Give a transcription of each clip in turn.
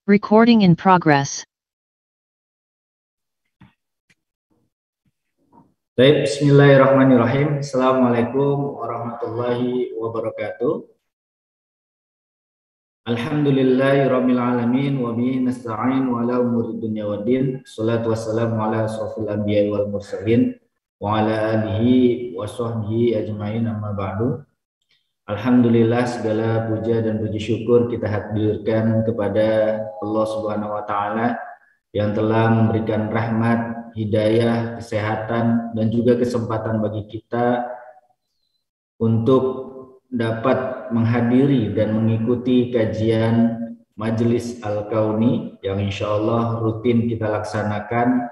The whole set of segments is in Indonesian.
Recording in progress. Baik, bismillahirrahmanirrahim. Assalamualaikum warahmatullahi wabarakatuh. Alhamdulillahirabbil alamin wa bihi nasta'in wa ala umuri dunya waddin. Shalatu wassalamu ala asrofil anbiya'i wal mursalin wa ala alihi wa sahbihi ajmain, amma ba'du. Alhamdulillah, segala puja dan puji syukur kita haturkan kepada Allah Subhanahu wa taala yang telah memberikan rahmat, hidayah, kesehatan, dan juga kesempatan bagi kita untuk dapat menghadiri dan mengikuti kajian Majelis Al-Kauni yang insya Allah rutin kita laksanakan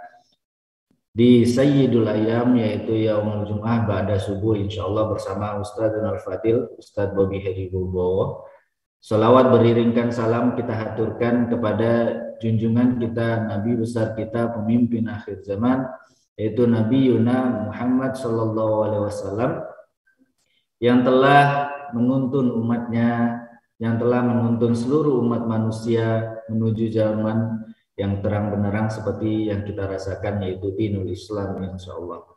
di Sayyidul Ayyam, yaitu Yaumul Jum'ah ba'da subuh, insya Allah bersama Ustadz Al-Fadil, Ustadz Bobby Hedi Bowo. Salawat beriringkan salam kita haturkan kepada junjungan kita, Nabi besar kita, pemimpin akhir zaman, yaitu Nabi Yuna Muhammad Sallallahu Alaihi Wasallam, yang telah menuntun umatnya, yang telah menuntun seluruh umat manusia menuju zaman yang terang benderang seperti yang kita rasakan, yaitu dinul Islam, insya Allah.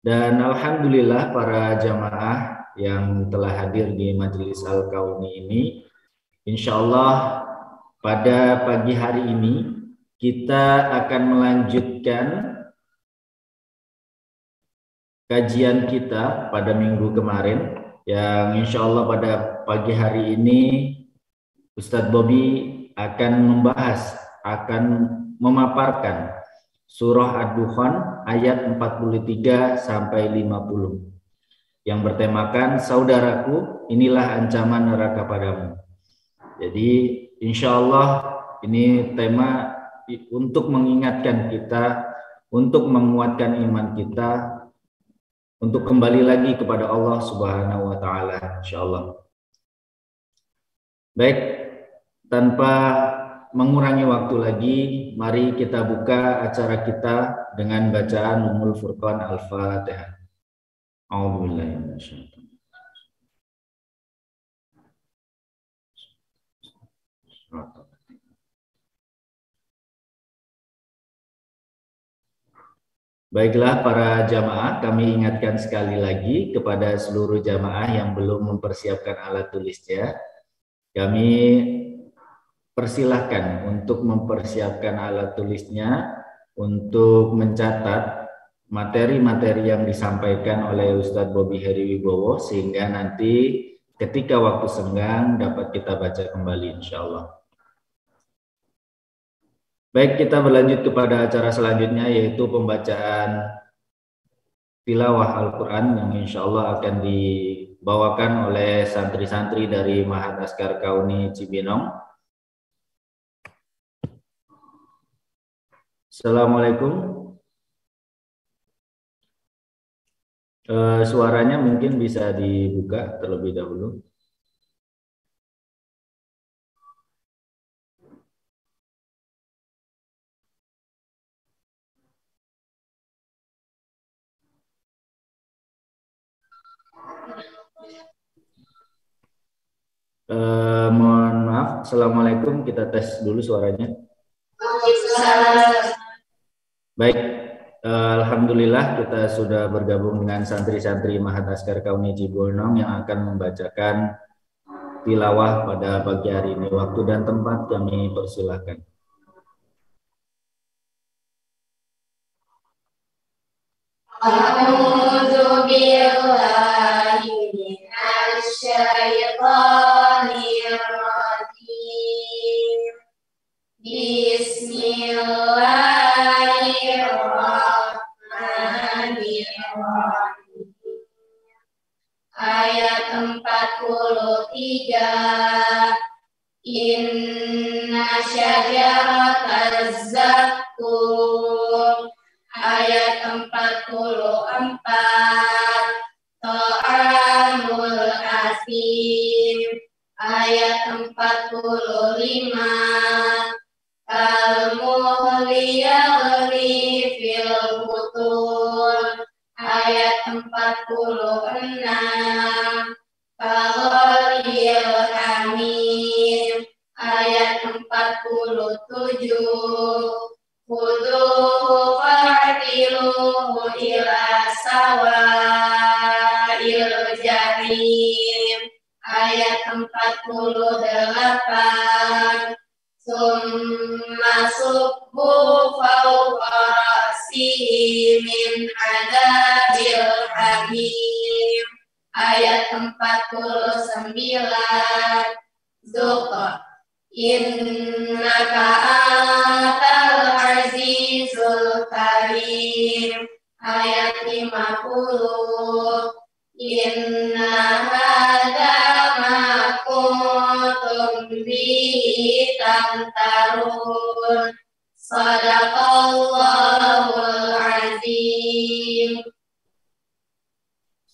Dan alhamdulillah para jamaah yang telah hadir di Majelis Al-Kauni ini, insya Allah pada pagi hari ini kita akan melanjutkan kajian kita pada minggu kemarin, yang insya Allah pada pagi hari ini Ustadz Bobby akan membahas, akan memaparkan surah Ad-Dukhan ayat 43 sampai 50 yang bertemakan saudaraku, inilah ancaman neraka padamu. Jadi insya Allah ini tema untuk mengingatkan kita, untuk menguatkan iman kita, untuk kembali lagi kepada Allah Subhanahu wa taala, insya Allah. Baik, tanpa mengurangi waktu lagi, mari kita buka acara kita dengan bacaan Ummul Furqan Al-Fatihah. Baiklah para jamaah, kami ingatkan sekali lagi kepada seluruh jamaah yang belum mempersiapkan alat tulisnya, kami persilahkan untuk mempersiapkan alat tulisnya untuk mencatat materi-materi yang disampaikan oleh Ustadz Bobby Hedi Wibowo, sehingga nanti ketika waktu senggang dapat kita baca kembali, insya Allah. Baik, kita berlanjut kepada acara selanjutnya, yaitu pembacaan tilawah Al-Quran yang insya Allah akan dibawakan oleh santri-santri dari Ma'had Askar Kauni Cibinong. Assalamualaikum. Suaranya mungkin bisa dibuka terlebih dahulu. Mohon maaf. Assalamualaikum. Kita tes dulu suaranya. Baik. Alhamdulillah kita sudah bergabung dengan santri-santri Ma'had Askar Kauni Cibinong yang akan membacakan tilawah pada pagi hari ini. Waktu dan tempat kami persilahkan. A'udzu billahi minasy syaithanir rajim. Bismillahirrahmanirrahim. Ayat 43. Inna syajarataz zaqqum. Ayat 44. Ta'amul asim. Ayat 45. Al-muhli yaghli fil butun. Ayat 46. Kaghalil hamim. ayat 47. Khuduhu fa'tiluhu ila sawa'il jahim ayat 48. Summa subbu fawqa ra'sihi min adabil hamim ayat 49. Zuqa innaka antal azizul karim ayat 50. Inna hadza ma kuntum bihi tamtarun sadaqallahul azim.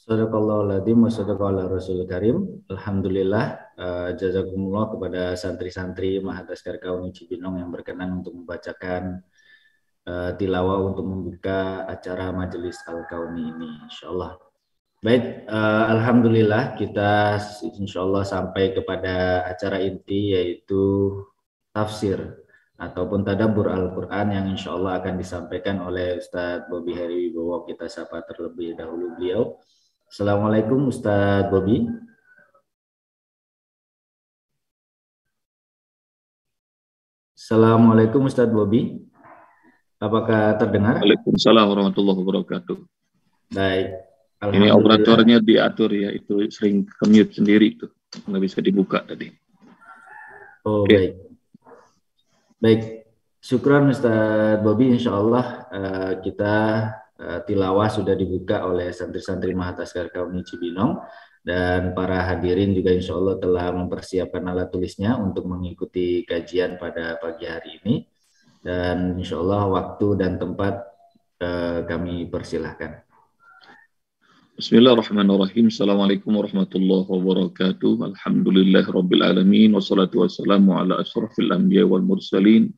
Sadaqallahul adzim wa sadaqallahu rasul karim. Alhamdulillah, jazakumullah kepada santri-santri Mahadaskar Kauni Cibinong yang berkenan untuk membacakan tilawah untuk membuka acara Majelis Al-Kauni ini, insyaallah. Baik, alhamdulillah kita insyaallah sampai kepada acara inti, yaitu tafsir ataupun tadabbur Al-Quran yang insyaallah akan disampaikan oleh Ustadz Bobi Heriwibowo. Kita sapa terlebih dahulu beliau. Assalamualaikum Ustadz Bobi. Assalamualaikum Ustadz Bobi. Apakah terdengar? Waalaikumsalam warahmatullahi wabarakatuh. Baik. Ini operatornya diatur ya, itu sering commute sendiri tuh, nggak bisa dibuka tadi. Oh, baik. Baik. Syukran Ustadz Bobi. Insyaallah kita tilawah sudah dibuka oleh santri-santri Mahadaskar Kauni Cibinong, dan para hadirin juga insya Allah telah mempersiapkan alat tulisnya untuk mengikuti kajian pada pagi hari ini, dan insya Allah waktu dan tempat kami persilahkan. Bismillahirrahmanirrahim. Assalamualaikum warahmatullahi wabarakatuh. Alhamdulillahirabbil alamin wassalatu wassalamu ala asyrafil anbiya wal mursalin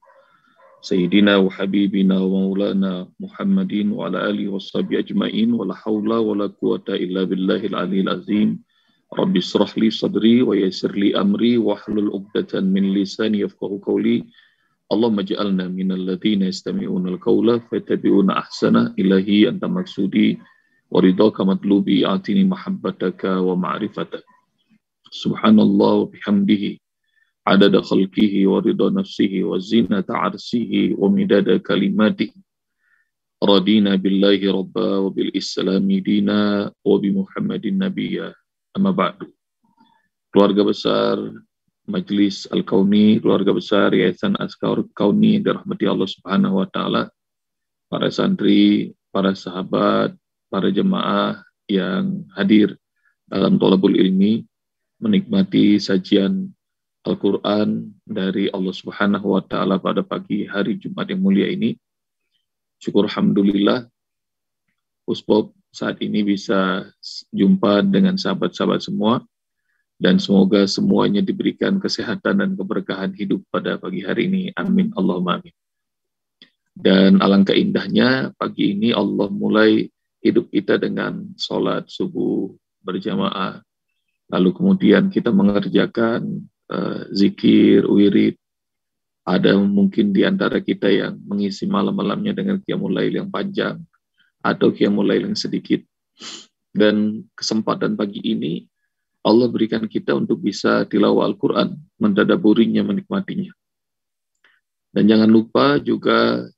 Sayyidina wa habibina wa maulana Muhammadin wa ala alihi washabihi ajma'in wa la hawla wa la quwata illa billahil aliyil azim. Rabbi shrah li sadri wa yassir li amri wa hlul 'uqdatan min lisani yafqahu qawli. Allahumma ij'alna minal ladzina yastami'una al-qawla fayattabi'una ahsana. Ilahi anta maksudi wa ridhaka matlubi atini mahabbataka wa ma'rifataka. Subhanallah wa bihamdihi adada khalqihi wa ridha nafsihi wa zinata arsihi wa midada kalimati. Radina billahi rabba wa bil islami dina wa bi Muhammadin nabiyya. Amma ba'du. Keluarga besar Majelis Al-Kauni, keluarga besar Yayasan Askar Kauni yang dirahmati Allah Subhanahu wa taala, para santri, para sahabat, para jemaah yang hadir dalam thalabul ilmi menikmati sajian Al-Quran dari Allah Subhanahu wa taala pada pagi hari Jumat yang mulia ini. Syukur alhamdulillah Usbob saat ini bisa jumpa dengan sahabat-sahabat semua, dan semoga semuanya diberikan kesehatan dan keberkahan hidup pada pagi hari ini. Amin Allahumma amin. Dan alangkah indahnya pagi ini Allah mulai hidup kita dengan sholat subuh berjamaah, lalu kemudian kita mengerjakan zikir, wirid. Ada mungkin di antara kita yang mengisi malam-malamnya dengan qiyamul lail yang panjang atau qiyamul lail yang sedikit. Dan kesempatan pagi ini Allah berikan kita untuk bisa tilawah Al-Quran, mentadaburinya, menikmatinya. Dan jangan lupa juga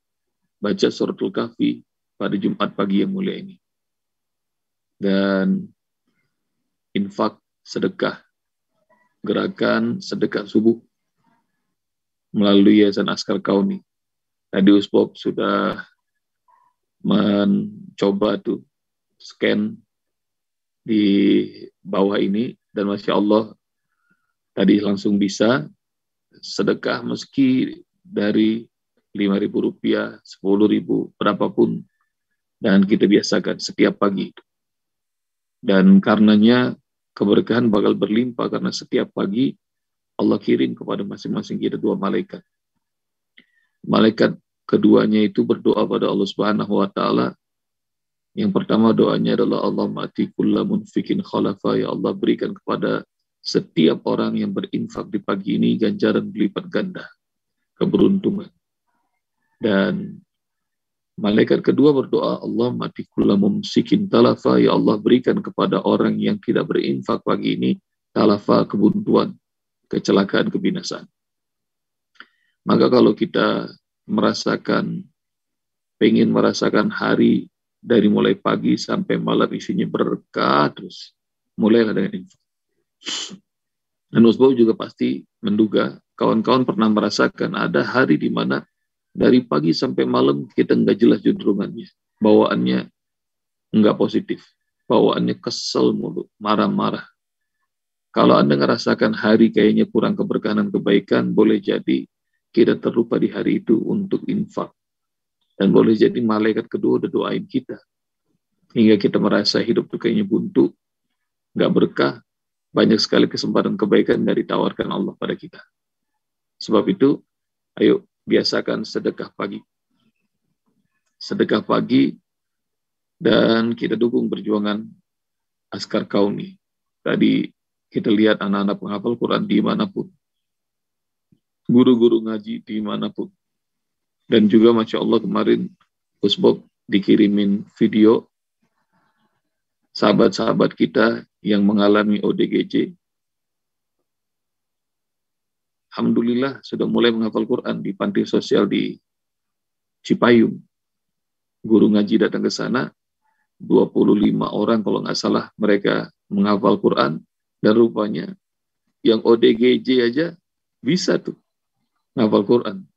baca suratul Kahfi pada Jumat pagi yang mulia ini. Dan infak, sedekah, gerakan sedekah subuh melalui Yayasan Askar Kauni. Tadi Usbob sudah mencoba tuh scan di bawah ini, dan Masya Allah tadi langsung bisa sedekah meski dari Rp5.000, Rp10.000, berapapun, dan kita biasakan setiap pagi. Dan karenanya keberkahan bakal berlimpah karena setiap pagi Allah kirim kepada masing-masing kita 2 malaikat. Malaikat keduanya itu berdoa pada Allah Subhanahu wa taala. Yang pertama doanya adalah Allahumma ati kulla munfikin khalafa, ya Allah berikan kepada setiap orang yang berinfak di pagi ini ganjaran berlipat ganda, keberuntungan. Dan malaikat kedua berdoa, Allah mati kula mumsikin talafa, ya Allah berikan kepada orang yang tidak berinfak pagi ini talafa, kebuntuan, kecelakaan, kebinasaan. Maka kalau kita pengen merasakan hari dari mulai pagi sampai malam isinya berkah terus, mulailah dengan infak. Dan Usbau juga pasti menduga, kawan-kawan pernah merasakan ada hari di mana dari pagi sampai malam kita nggak jelas judrungannya, bawaannya nggak positif, bawaannya kesel mulu, marah-marah. Kalau Anda ngerasakan hari kayaknya kurang keberkahan dan kebaikan, boleh jadi kita terlupa di hari itu untuk infak. Dan boleh jadi malaikat kedua udah doain kita. Hingga kita merasa hidup itu kayaknya buntu, nggak berkah, banyak sekali kesempatan kebaikan yang ditawarkan Allah pada kita. Sebab itu, ayo biasakan sedekah pagi. Sedekah pagi, dan kita dukung perjuangan Askar Kauni. Tadi kita lihat anak-anak penghafal Quran dimanapun. Guru-guru ngaji dimanapun. Dan juga Masya Allah kemarin Usbok dikirimin video sahabat-sahabat kita yang mengalami ODGJ. Alhamdulillah sudah mulai menghafal Quran di panti sosial di Cipayung. Guru ngaji datang ke sana, 25 orang kalau nggak salah mereka menghafal Quran, dan rupanya yang ODGJ aja bisa tuh menghafal Quran.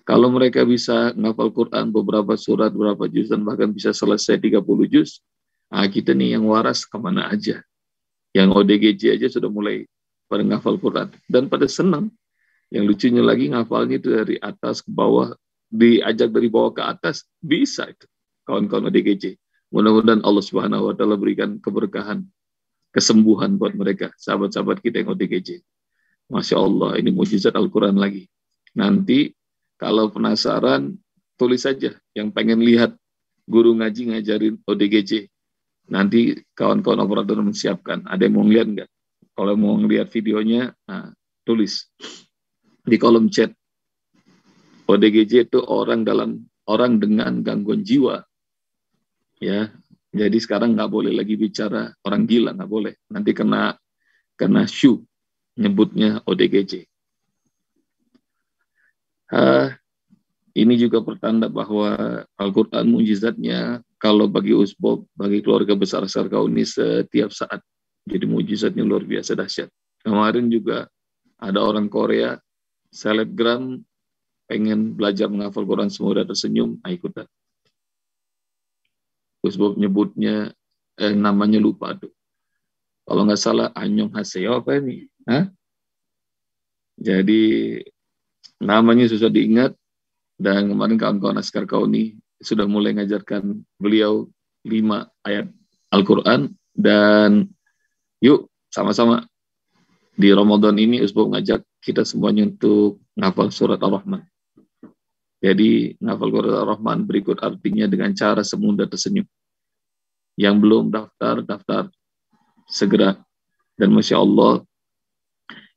Kalau mereka bisa menghafal Quran beberapa surat, beberapa juz, dan bahkan bisa selesai 30 juz, nah kita nih yang waras kemana aja. Yang ODGJ aja sudah mulai pada menghafal Quran. Dan pada senang. Yang lucunya lagi ngafalnya itu dari atas ke bawah, diajak dari bawah ke atas, bisa itu. Kawan-kawan ODGJ. Mudah-mudahan Allah Subhanahu wa Ta'ala berikan keberkahan, kesembuhan buat mereka, sahabat-sahabat kita yang ODGJ. Masya Allah, ini mujizat Al-Quran lagi. Nanti kalau penasaran, tulis saja yang pengen lihat guru ngaji ngajarin ODGJ. Nanti kawan-kawan operator menyiapkan. Ada yang mau ngeliat nggak? Kalau mau ngeliat videonya, nah, tulis di kolom chat. ODGJ itu orang dengan gangguan jiwa. Ya, jadi sekarang nggak boleh lagi bicara orang gila, nggak boleh. Nanti kena syu nyebutnya ODGJ. Ini juga pertanda bahwa Al-Quran mujizatnya kalau bagi Usbok, bagi keluarga besar Askar Kauni setiap saat. Jadi mujizatnya luar biasa dahsyat. Kemarin juga ada orang Korea, selebgram, pengen belajar menghafal Quran semua udah tersenyum, ikutan. Usbok nyebutnya, namanya lupa tuh. Kalau nggak salah, Anyong Haseo apa ini? Hah? Jadi namanya susah diingat. Dan kemarin kawan-kawan Askar Kauni sudah mulai ngajarkan beliau 5 ayat Al-Quran. Dan yuk sama-sama di Ramadan ini Usbok ngajak kita semuanya untuk ngafal surat Ar-Rahman. Jadi ngafal surat Ar-Rahman berikut artinya dengan cara semudah tersenyum. Yang belum daftar segera. Dan Masya Allah,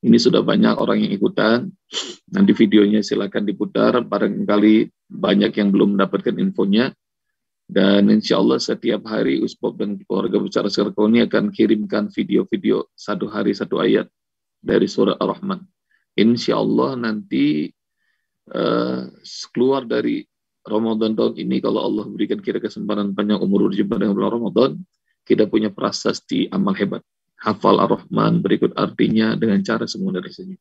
ini sudah banyak orang yang ikutan. Nanti videonya silakan diputar. Barangkali banyak yang belum mendapatkan infonya. Dan insya Allah setiap hari Usbok dan keluarga besar Askar Kauni akan kirimkan video-video 1 hari 1 ayat dari surah Ar-Rahman. Insya Allah nanti keluar dari Ramadan tahun ini, kalau Allah berikan kita kesempatan panjang umur berjumpa dengan bulan Ramadan, kita punya prasasti amal hebat. Hafal Ar-Rahman berikut artinya dengan cara semudah tersenyum.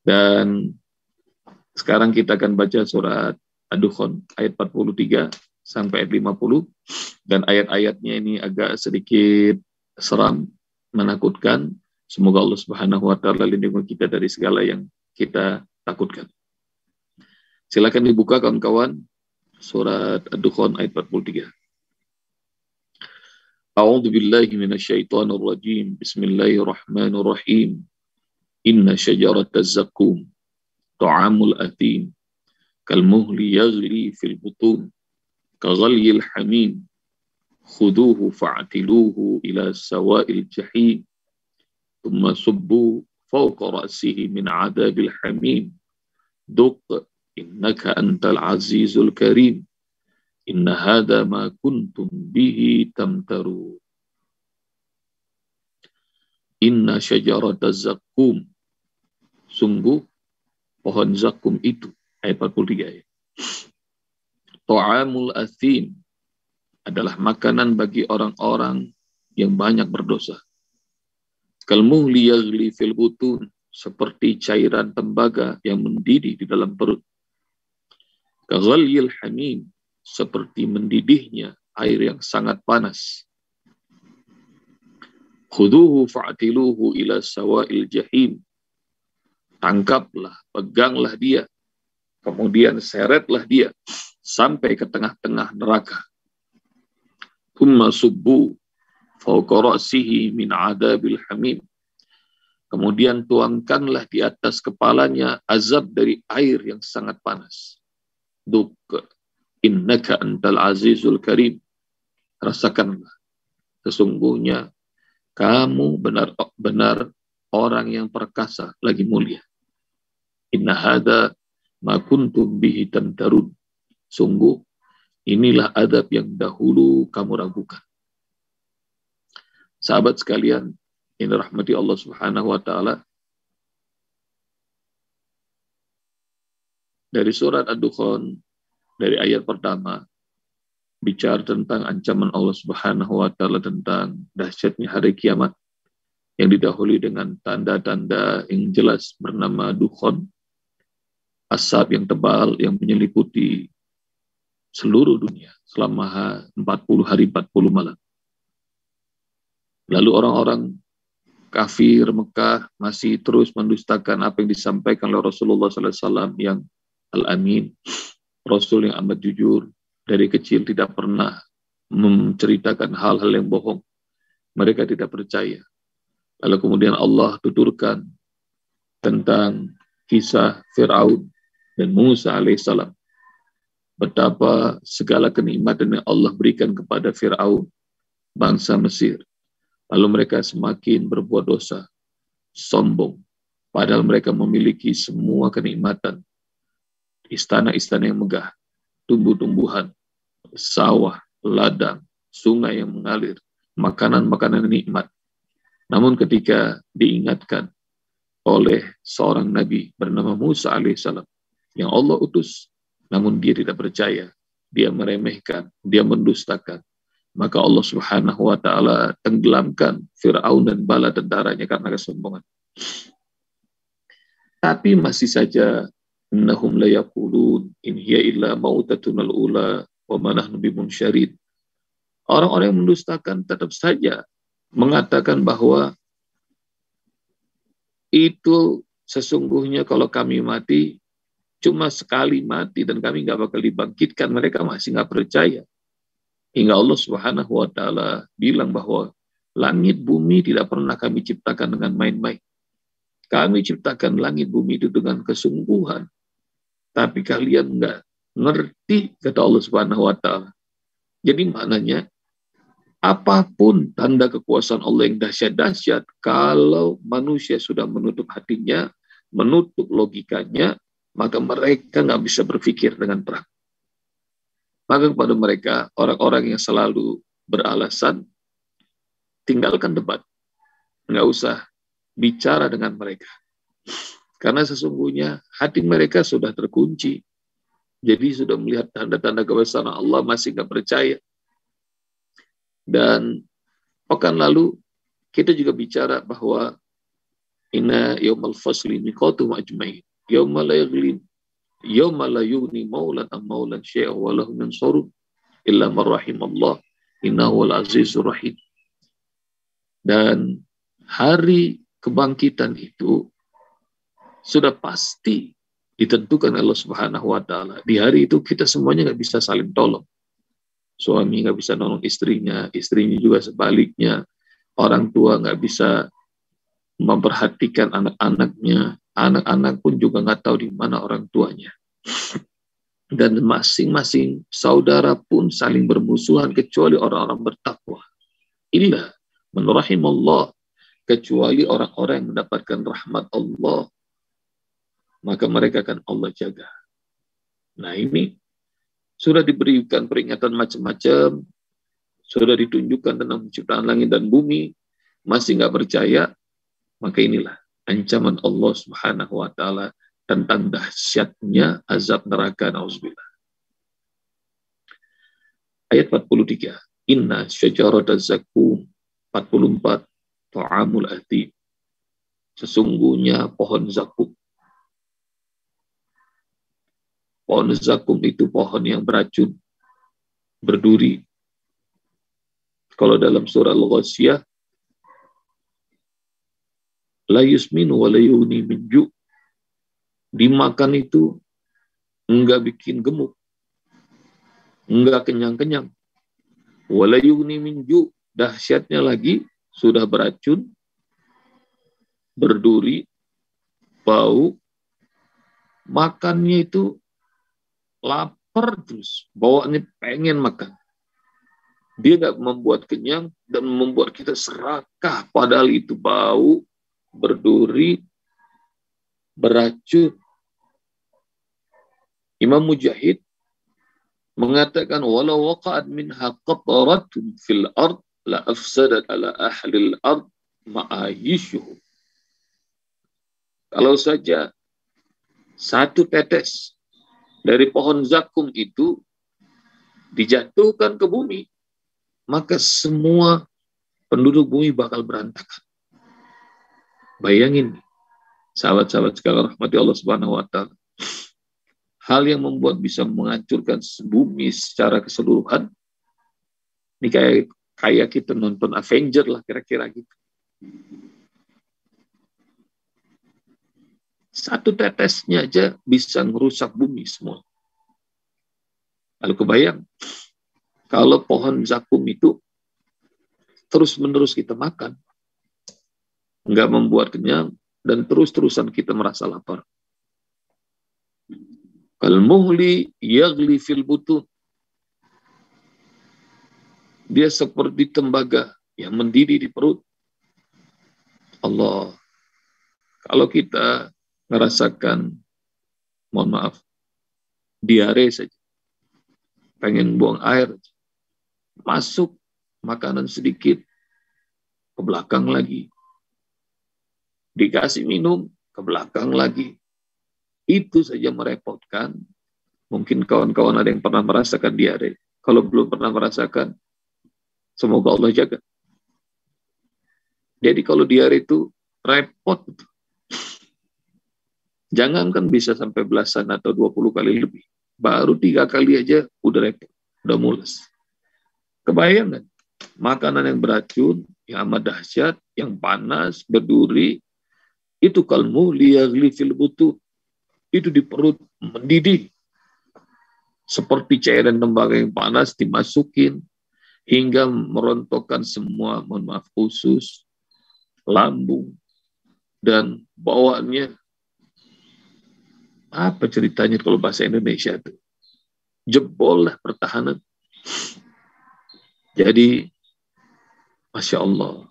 Dan sekarang kita akan baca surat Ad-Dukhan ayat 43 sampai ayat 50. Dan ayat-ayatnya ini agak sedikit seram, menakutkan. Semoga Allah Subhanahu wa Ta'ala lindungi kita dari segala yang kita takutkan. Silakan dibuka kawan-kawan surat Ad-Dukhan ayat 43. A'udzu billahi minasyaitonir rajim. Bismillahirrahmanirrahim. Inna syajarataz zaqqum ta'amul athim kalmuhli yaghli fil butun kaghalyil hamim khuduhu fa'tiluhu ila sawa'il jahim thumma subbu fawqa ra'sihi min 'adabil hamim duq innaka antal azizul karim inna hadha ma kuntum bihi tamtaru inna syajarata zaqqum sungguh pohon zakum itu ayat 43 ya. Ta'amul athim adalah makanan bagi orang-orang yang banyak berdosa. Kalmuhli yaghli fil butun seperti cairan tembaga yang mendidih di dalam perut. Kaghalyil hamim seperti mendidihnya air yang sangat panas. Khuduhu fa'tiluhu ila sawa'il jahim. Tangkaplah, peganglah dia, kemudian seretlah dia sampai ke tengah-tengah neraka. Thumma subbu fawqa ra'sihi min 'adabil hamim. Kemudian tuangkanlah di atas kepalanya azab dari air yang sangat panas. Duk innaka antal azizul karim. Rasakanlah, sesungguhnya kamu benar-benar orang yang perkasa lagi mulia. Inna hadza ma kuntum bihi tamtarun. Sungguh inilah adab yang dahulu kamu ragukan. Sahabat sekalian, ini rahmati Allah Subhanahu wa taala. Dari surat Ad-Dukhan, dari ayat pertama, bicara tentang ancaman Allah Subhanahu wa taala tentang dahsyatnya hari kiamat yang didahului dengan tanda-tanda yang jelas bernama dukhan, asap yang tebal yang menyeliputi seluruh dunia selama 40 hari 40 malam. Lalu orang-orang kafir Mekah masih terus mendustakan apa yang disampaikan oleh Rasulullah SAW yang Al-Amin, Rasul yang amat jujur. Dari kecil tidak pernah menceritakan hal-hal yang bohong. Mereka tidak percaya. Lalu kemudian Allah tuturkan tentang kisah Fir'aun dan Musa alaihissalam. Betapa segala kenikmatan yang Allah berikan kepada Fir'aun, bangsa Mesir. Lalu mereka semakin berbuat dosa, sombong. Padahal mereka memiliki semua kenikmatan. Istana-istana yang megah, tumbuh-tumbuhan, sawah, ladang, sungai yang mengalir, makanan-makanan nikmat. Namun ketika diingatkan oleh seorang nabi bernama Musa alaihissalam yang Allah utus, namun dia tidak percaya, dia meremehkan, dia mendustakan, maka Allah Subhanahu wa taala tenggelamkan Fir'aun dan bala tentaranya karena kesombongan. Tapi masih saja innahum la yaqulun in hiya illa mautatuna al-ula wa ma nahnu bimunsyarid. Orang-orang yang mendustakan tetap saja mengatakan bahwa itu sesungguhnya kalau kami mati cuma sekali mati dan kami nggak bakal dibangkitkan. Mereka masih nggak percaya. Hingga Allah Subhanahu wa taala bilang bahwa langit bumi tidak pernah kami ciptakan dengan main-main. Kami ciptakan langit bumi itu dengan kesungguhan. Tapi kalian nggak ngerti, kata Allah Subhanahu wa taala. Jadi maknanya apapun tanda kekuasaan Allah yang dahsyat-dahsyat, kalau manusia sudah menutup hatinya, menutup logikanya, maka mereka nggak bisa berpikir dengan terang. Maka kepada mereka, orang-orang yang selalu beralasan, tinggalkan debat. Nggak usah bicara dengan mereka. Karena sesungguhnya hati mereka sudah terkunci. Jadi sudah melihat tanda-tanda kebesaran Allah, masih nggak percaya. Dan pekan lalu kita juga bicara bahwa inna yaumal fasli miqatum ajmain yauma la yaghlim yauma la yughni maulan am maulan syai'a wa lahum yansurun illa man rahimallah innahu al azizur rahim. Dan hari kebangkitan itu sudah pasti ditentukan Allah Subhanahu wa taala. Di hari itu kita semuanya nggak bisa saling tolong. Suami nggak bisa nolong istrinya, istrinya juga sebaliknya. Orang tua nggak bisa memperhatikan anak-anaknya, anak-anak pun juga nggak tahu di mana orang tuanya. Dan masing-masing saudara pun saling bermusuhan kecuali orang-orang bertakwa. Illa man rahimallah, kecuali orang-orang yang mendapatkan rahmat Allah, maka mereka akan Allah jaga. Nah ini sudah diberikan peringatan macam-macam, sudah ditunjukkan tentang penciptaan langit dan bumi, masih nggak percaya, maka inilah ancaman Allah Subhanahu wa Ta'ala tentang dahsyatnya azab neraka. Nauzubillah. Ayat 43. Inna syajarata zakum. 44. Ta'amul athim. Sesungguhnya pohon zakum. Pohon zakum itu pohon yang beracun, berduri. Kalau dalam surah Al-Ghasyiyah, la yusminu wa la yughni min ju'. Dimakan itu enggak bikin gemuk, enggak kenyang-kenyang. Wa la yughni min ju'. Dahsyatnya lagi, sudah beracun, berduri, bau, makannya itu lapar terus, bawaannya pengen makan. Dia nggak membuat kenyang dan membuat kita serakah, padahal itu bau, berduri, beracun. Imam Mujahid mengatakan walau waqa'at minha qataratun fil ard la afsadat ala ahli al-ard ma'ayishuhum. Kalau saja satu tetes dari pohon zakum itu dijatuhkan ke bumi, maka semua penduduk bumi bakal berantakan. Bayangin, sahabat-sahabat sekalian rahmati Allah Subhanahu wa Ta'ala, hal yang membuat bisa menghancurkan bumi secara keseluruhan, ini kayak kita nonton Avenger lah kira-kira gitu. Satu tetesnya aja bisa merusak bumi semua. Lalu kebayang, kalau pohon zakum itu terus-menerus kita makan, nggak membuat kenyang, dan terus-terusan kita merasa lapar. Kal-muhli yaghli fil butun. Dia seperti tembaga yang mendidih di perut. Allah, kalau kita merasakan, mohon maaf, diare saja, pengen buang air, masuk makanan sedikit, ke belakang lagi. Dikasih minum, ke belakang lagi. Itu saja merepotkan. Mungkin kawan-kawan ada yang pernah merasakan diare. Kalau belum pernah merasakan, semoga Allah jaga. Jadi kalau diare itu repot. Jangankan bisa sampai belasan atau 20 kali lebih. Baru 3 kali aja udah repot, udah mules. Kebayang kan? Makanan yang beracun, yang amat dahsyat, yang panas, berduri, itu kalmu liyaghli fil butun. Itu di perut mendidih. Seperti cairan tembaga yang panas dimasukin hingga merontokkan semua, mohon maaf, usus, lambung, dan bawaannya. Apa ceritanya kalau bahasa Indonesia itu? Jebol lah pertahanan. Jadi, Masya Allah,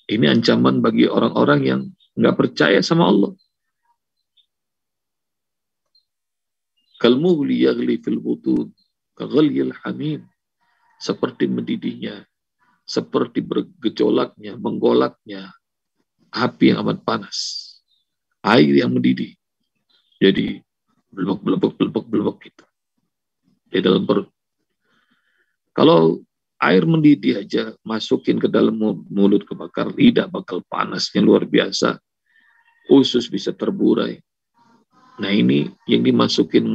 ini ancaman bagi orang-orang yang nggak percaya sama Allah. Kalmuhli yaghli fil butun, kaghalyil hamim. Seperti mendidihnya, seperti bergejolaknya, menggolaknya api yang amat panas, air yang mendidih. Jadi belebek gitu di dalam perut. Kalau air mendidih aja masukin ke dalam mulut, kebakar lidah, bakal panasnya luar biasa. Usus bisa terburai. Nah ini yang dimasukin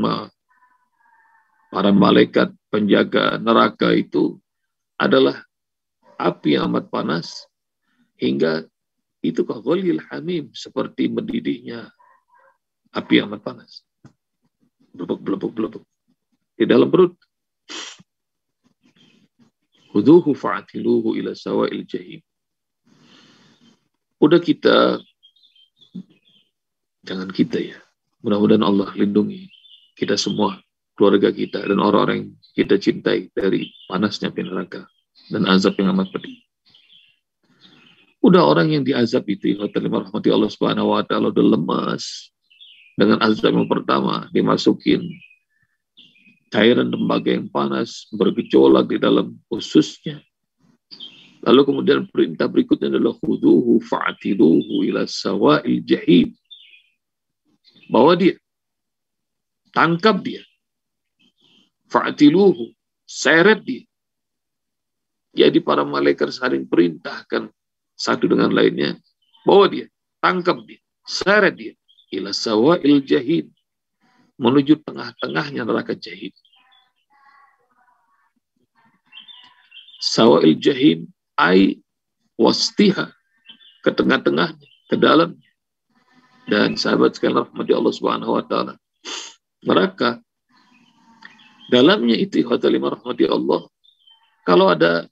para malaikat penjaga neraka itu adalah api yang amat panas, hingga itu kaghalyil hamim, seperti mendidihnya api yang amat panas. Belebek di dalam perut. Khuduhu fa'atiluhu ila sawa'il jahim. Udah kita, jangan kita ya, mudah-mudahan Allah lindungi kita semua, keluarga kita, dan orang-orang yang kita cintai dari panasnya api neraka dan azab yang amat pedih. Udah orang yang diazab itu, rahmati Allah Subhanahu wa taala, udah lemas dengan azab yang pertama, dimasukin cairan tembaga yang panas bergejolak di dalam ususnya. Lalu kemudian perintah berikutnya adalah khuduhu fa'tiluhu ila sawa'il jahim. Bawa dia, tangkap dia, fa'tiluhu, seret dia. Jadi para malaikat saling perintahkan satu dengan lainnya, bawa dia, tangkap dia, seret dia, ila sawa'il jahim, menuju tengah-tengahnya neraka jahim. Sawa'il jahim ai wastiha, ke tengah-tengahnya, ke dalamnya. Dan sahabat sekalian rahmati Allah Subhanahu wa taala, neraka dalamnya itu rahmati Allah, kalau ada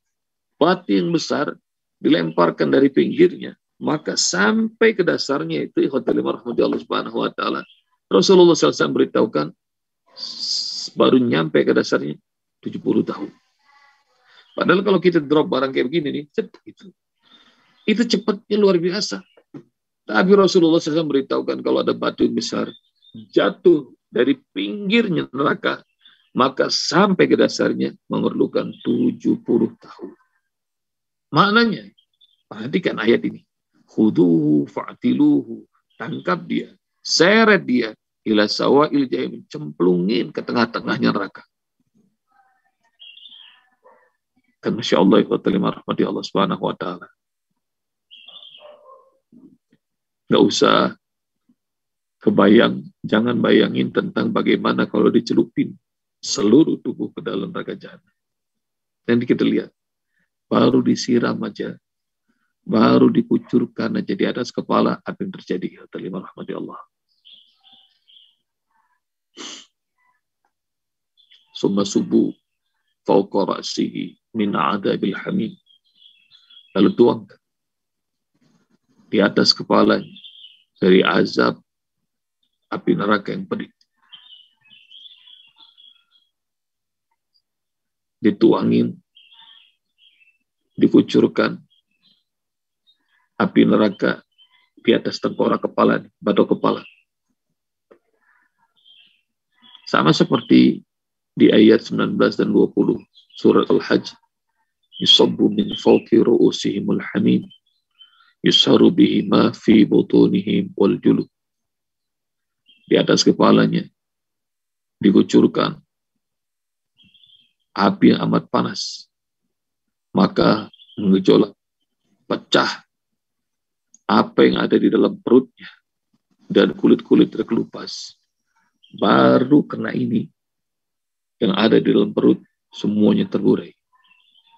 batu yang besar dilemparkan dari pinggirnya, maka sampai ke dasarnya itu rahmati Allah Subhanahu wa taala, Rasulullah SAW beritahukan baru nyampe ke dasarnya 70 tahun. Padahal kalau kita drop barang kayak begini nih, itu cepatnya luar biasa. Tapi Rasulullah SAW beritahukan kalau ada batu yang besar jatuh dari pinggirnya neraka, maka sampai ke dasarnya memerlukan 70 tahun. Maknanya, perhatikan ayat ini. Khuduhu fa'tiluhu, tangkap dia, seret dia, ila sawa'il jahim, cemplungin ke tengah-tengahnya neraka. Kan Masya Allah, rahmati Allah Subhanahu wa ta'ala. Nggak usah kebayang, jangan bayangin tentang bagaimana kalau dicelupin seluruh tubuh ke dalam neraka jahanam. Dan kita lihat, baru disiram aja, baru dikucurkan aja di atas kepala, apa yang terjadi? Rahmati Allah. Summa subuh fauqa ra'sihi min adabil hamim. Lalu tuangkan di atas kepalanya dari azab api neraka yang pedih. Dituangin, dikucurkan api neraka di atas tengkorak kepala, batok kepala. Sama seperti di ayat 19 dan 20 surat Al-Hajj. Yusabbu min fawqi ru'usihimul hamim. Yusharu bihi ma fi butunihim wal julud. Di atas kepalanya dikucurkan api yang amat panas. Maka mengejolak, pecah apa yang ada di dalam perutnya. Dan kulit-kulit terkelupas. Baru kena ini, yang ada di dalam perut semuanya terburai.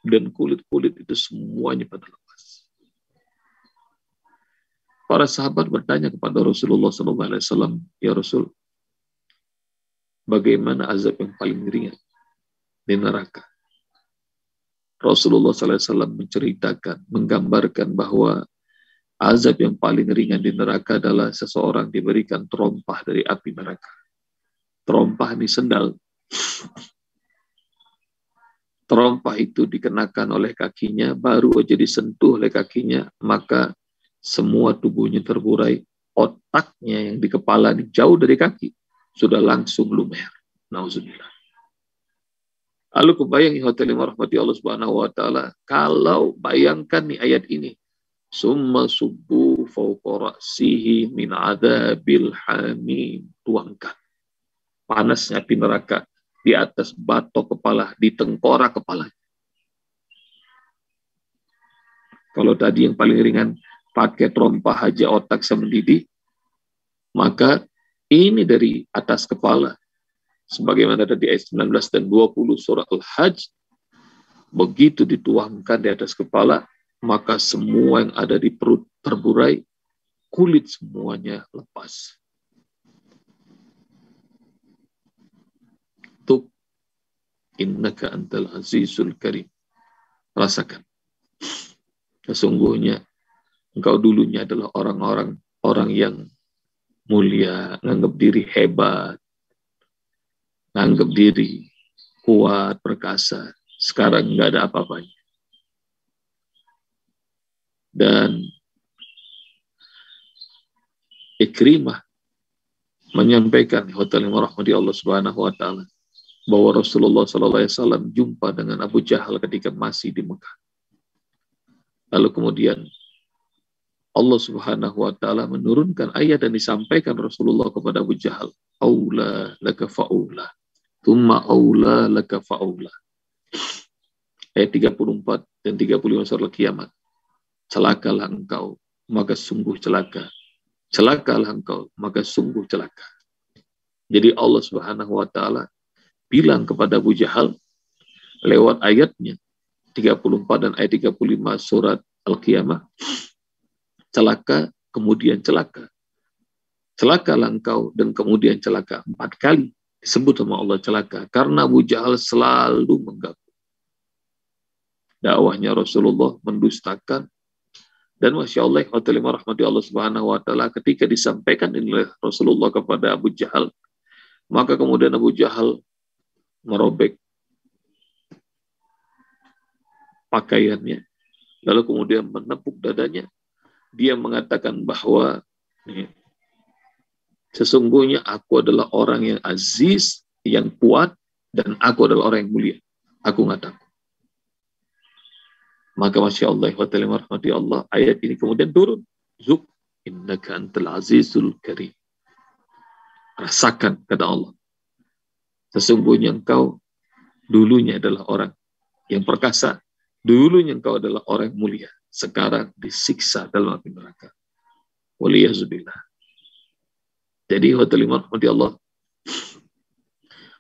Dan kulit-kulit itu semuanya pada lepas. Para sahabat bertanya kepada Rasulullah SAW, ya Rasul, bagaimana azab yang paling ringan di neraka? Rasulullah SAW menceritakan, menggambarkan bahwa azab yang paling ringan di neraka adalah seseorang diberikan terompah dari api neraka. Terompah ini sendal. Terompah itu dikenakan oleh kakinya, baru aja disentuh oleh kakinya, maka semua tubuhnya terburai. Otaknya yang di kepala jauh dari kaki sudah langsung lumer. Nauzubillah. Lalu kebayang rahmati Allah Subhanahu wa taala, kalau bayangkan nih ayat ini, summa subbu fawqa ra'sihi min adabil hamim, tuangkan panasnya api neraka di atas batok kepala, di tengkorak kepala. Kalau tadi yang paling ringan pakai terompah aja otak semendidih, maka ini dari atas kepala. Sebagaimana tadi ayat 19 dan 20 surah Al-Hajj, begitu dituangkan di atas kepala, maka semua yang ada di perut terburai, kulit semuanya lepas. Tub innaka antal azizul karim. Rasakan. Sesungguhnya engkau dulunya adalah orang yang mulia, nganggap diri hebat, nganggap diri kuat, perkasa. Sekarang nggak ada apa-apanya. Dan Ikrimah menyampaikan hotel yang rahmati Allah Subhanahu wa taala bahwa Rasulullah SAW jumpa dengan Abu Jahal ketika masih di Mekah. Lalu kemudian Allah Subhanahu wa taala menurunkan ayat dan disampaikan Rasulullah kepada Abu Jahal, aula laka faula, thumma aula laka faula. Ayat 34 dan 35 surah Al-Qiyamah. Celakalah engkau, maka sungguh celaka. Celakalah engkau, maka sungguh celaka. Jadi Allah Subhanahu wa taala bilang kepada Abu Jahal lewat ayatnya 34 dan ayat 35 surat Al-Qiyamah, celaka, kemudian celaka. Celakalah engkau dan kemudian celaka. 4 kali disebut sama Allah celaka. Karena Abu Jahal selalu mengganggu dakwahnya Rasulullah, mendustakan. Dan Masya Allah, rahmati Allah Subhanahu wa taala, ketika disampaikan oleh Rasulullah kepada Abu Jahal, maka kemudian Abu Jahal merobek pakaiannya, lalu kemudian menepuk dadanya. Dia mengatakan bahwa sesungguhnya aku adalah orang yang aziz, yang kuat, dan aku adalah orang yang mulia. Aku nggak takut. Maka Masya Allah, rahmati Allah, ayat ini kemudian turun. Zuk, innaka antal azizul karim. Rasakan, kata Allah. Sesungguhnya engkau dulunya adalah orang yang perkasa. Dulunya engkau adalah orang yang mulia. Sekarang disiksa dalam api neraka. Waliyazubillah. Jadi, rahmati Allah,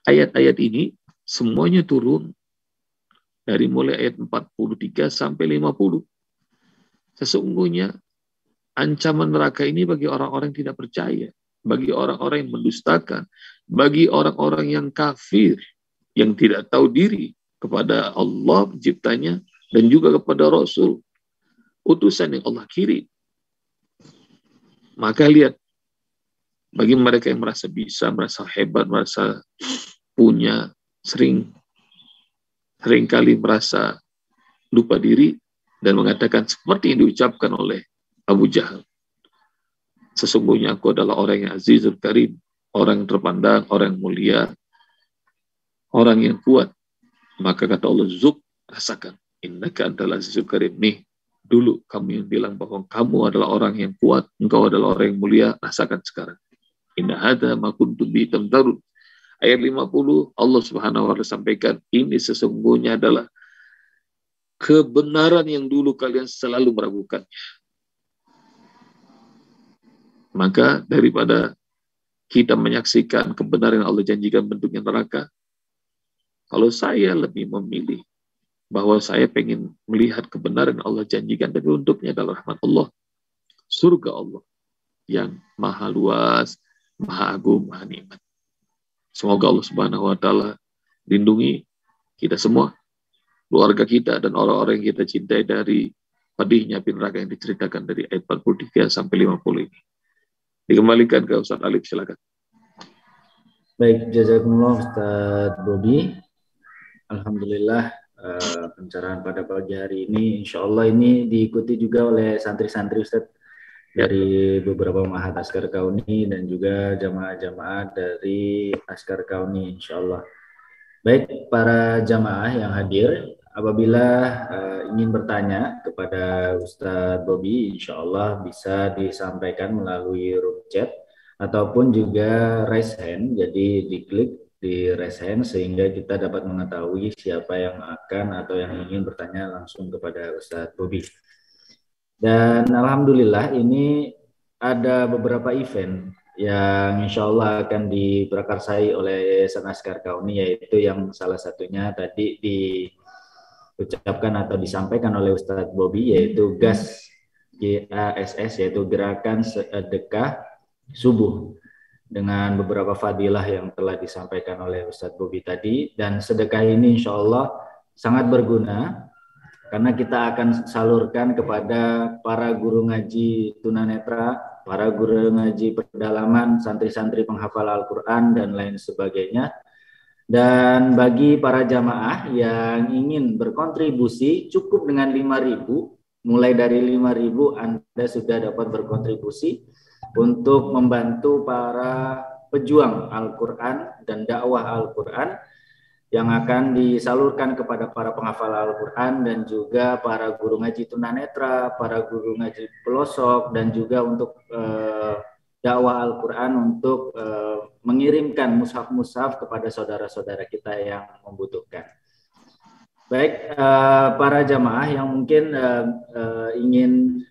ayat-ayat ini semuanya turun dari mulai ayat 43 sampai 50. Sesungguhnya ancaman neraka ini bagi orang-orang yang tidak percaya, bagi orang-orang yang mendustakan, bagi orang-orang yang kafir, yang tidak tahu diri kepada Allah penciptanya dan juga kepada Rasul, utusan yang Allah kirim. Maka lihat, bagi mereka yang merasa bisa, merasa hebat, merasa punya, seringkali merasa lupa diri dan mengatakan seperti yang diucapkan oleh Abu Jahal. Sesungguhnya aku adalah orang yang azizul karim, orang yang terpandang, orang yang mulia, orang yang kuat. Maka kata Allah, zuk, rasakan. Innaka antal azizul karim. Nih, dulu kamu yang bilang bahwa kamu adalah orang yang kuat, engkau adalah orang yang mulia, rasakan sekarang. Inna hadza ma kuntum bihi tamtarun. Ayat 50, Allah Subhanahu wa taala sampaikan, ini sesungguhnya adalah kebenaran yang dulu kalian selalu meragukannya. Maka daripada kita menyaksikan kebenaran yang Allah janjikan bentuknya neraka, kalau saya lebih memilih bahwa saya pengen melihat kebenaran yang Allah janjikan, tapi untuknya adalah rahmat Allah, surga Allah yang maha luas, maha agung, maha nikmat. Semoga Allah Subhanahu wa taala lindungi kita semua, keluarga kita, dan orang-orang yang kita cintai dari pedihnya api neraka yang diceritakan dari ayat 43 sampai 50 ini. Dikembalikan ke Ustaz Alif, silakan. Baik, jazakumullah Ustaz Bobi. Alhamdulillah pencerahan pada pagi hari ini, insya Allah ini diikuti juga oleh santri-santri Ustaz dari beberapa Ma'had Askar Kauni dan juga jamaah-jamaah dari Askar Kauni, insya Allah. Baik, para jamaah yang hadir, apabila ingin bertanya kepada Ustadz Bobi, insya Allah bisa disampaikan melalui room chat ataupun juga raise hand. Jadi diklik di raise hand sehingga kita dapat mengetahui siapa yang akan atau yang ingin bertanya langsung kepada Ustadz Bobi. Dan alhamdulillah ini ada beberapa event yang insya Allah akan diprakarsai oleh Yayasan Askar Kauni, yaitu yang salah satunya tadi diucapkan atau disampaikan oleh Ustadz Bobi, yaitu GAS, GASS, yaitu Gerakan Sedekah Subuh, dengan beberapa fadilah yang telah disampaikan oleh Ustadz Bobi tadi. Dan sedekah ini insya Allah sangat berguna karena kita akan salurkan kepada para guru ngaji tunanetra, para guru ngaji pedalaman, santri-santri penghafal Al-Quran, dan lain sebagainya. Dan bagi para jamaah yang ingin berkontribusi, cukup dengan 5.000, mulai dari 5.000 Anda sudah dapat berkontribusi. untuk membantu para pejuang Al-Quran dan dakwah Al-Quran yang akan disalurkan kepada para penghafal Al-Quran dan juga para guru ngaji tunanetra, para guru ngaji pelosok, dan juga untuk dakwah Al-Quran untuk mengirimkan mushaf-mushaf kepada saudara-saudara kita yang membutuhkan. Baik, para jamaah yang mungkin ingin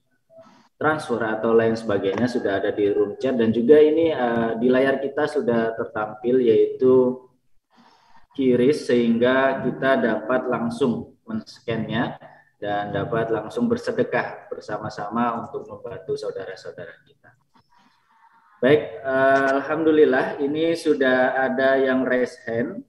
transfer atau lain sebagainya sudah ada di room chat, dan juga ini di layar kita sudah tertampil yaitu QRIS, sehingga kita dapat langsung men-scan-nya dan dapat langsung bersedekah bersama-sama untuk membantu saudara-saudara kita. Baik, alhamdulillah ini sudah ada yang raise hand.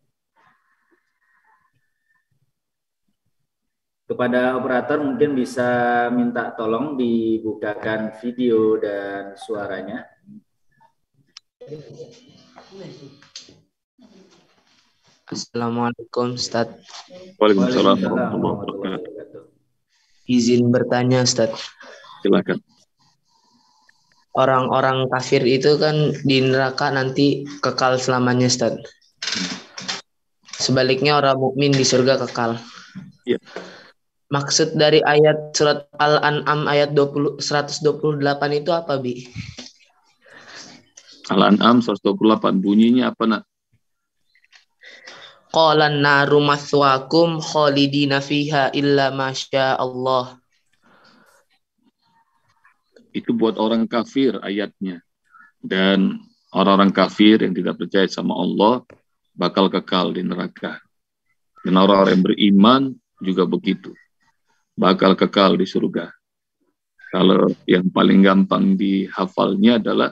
Kepada operator mungkin bisa minta tolong dibukakan video dan suaranya. Assalamualaikum Ustaz. Waalaikumsalam warahmatullahi wabarakatuh. Izin bertanya Ustaz. Silakan. Orang-orang kafir itu kan di neraka nanti kekal selamanya Ustaz. Sebaliknya orang mukmin di surga kekal. Iya. Maksud dari ayat surat Al-An'am ayat 128 itu apa, Bi? Al-An'am 128 bunyinya apa, Nak? Qalan naru maswakum khalidina fiha illa masya Allah. Itu buat orang kafir ayatnya. Dan orang-orang kafir yang tidak percaya sama Allah bakal kekal di neraka. Dan orang-orang yang beriman juga begitu. Bakal kekal di surga. Kalau yang paling gampang dihafalnya adalah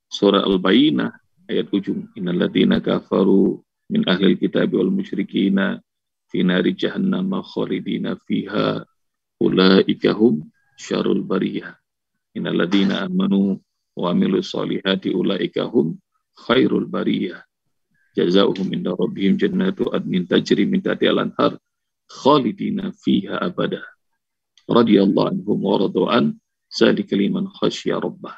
surah Al-Bayyinah ayat ujung. Innal ladzina kafaru min ahlil kitabi wal musyrikina fi nari jahannam khalidina fiha ulaika hum syarrul bariyah. Innal ladzina amanu wa amilus solihati ulaika hum khairul bariyah. Jazaohum inda rabbihim jannatu adnin tajri min tahtiha al-anhar khalidina fiha abada. Radiyallahu anhum wa radu'an zalika liman khasya rabbah.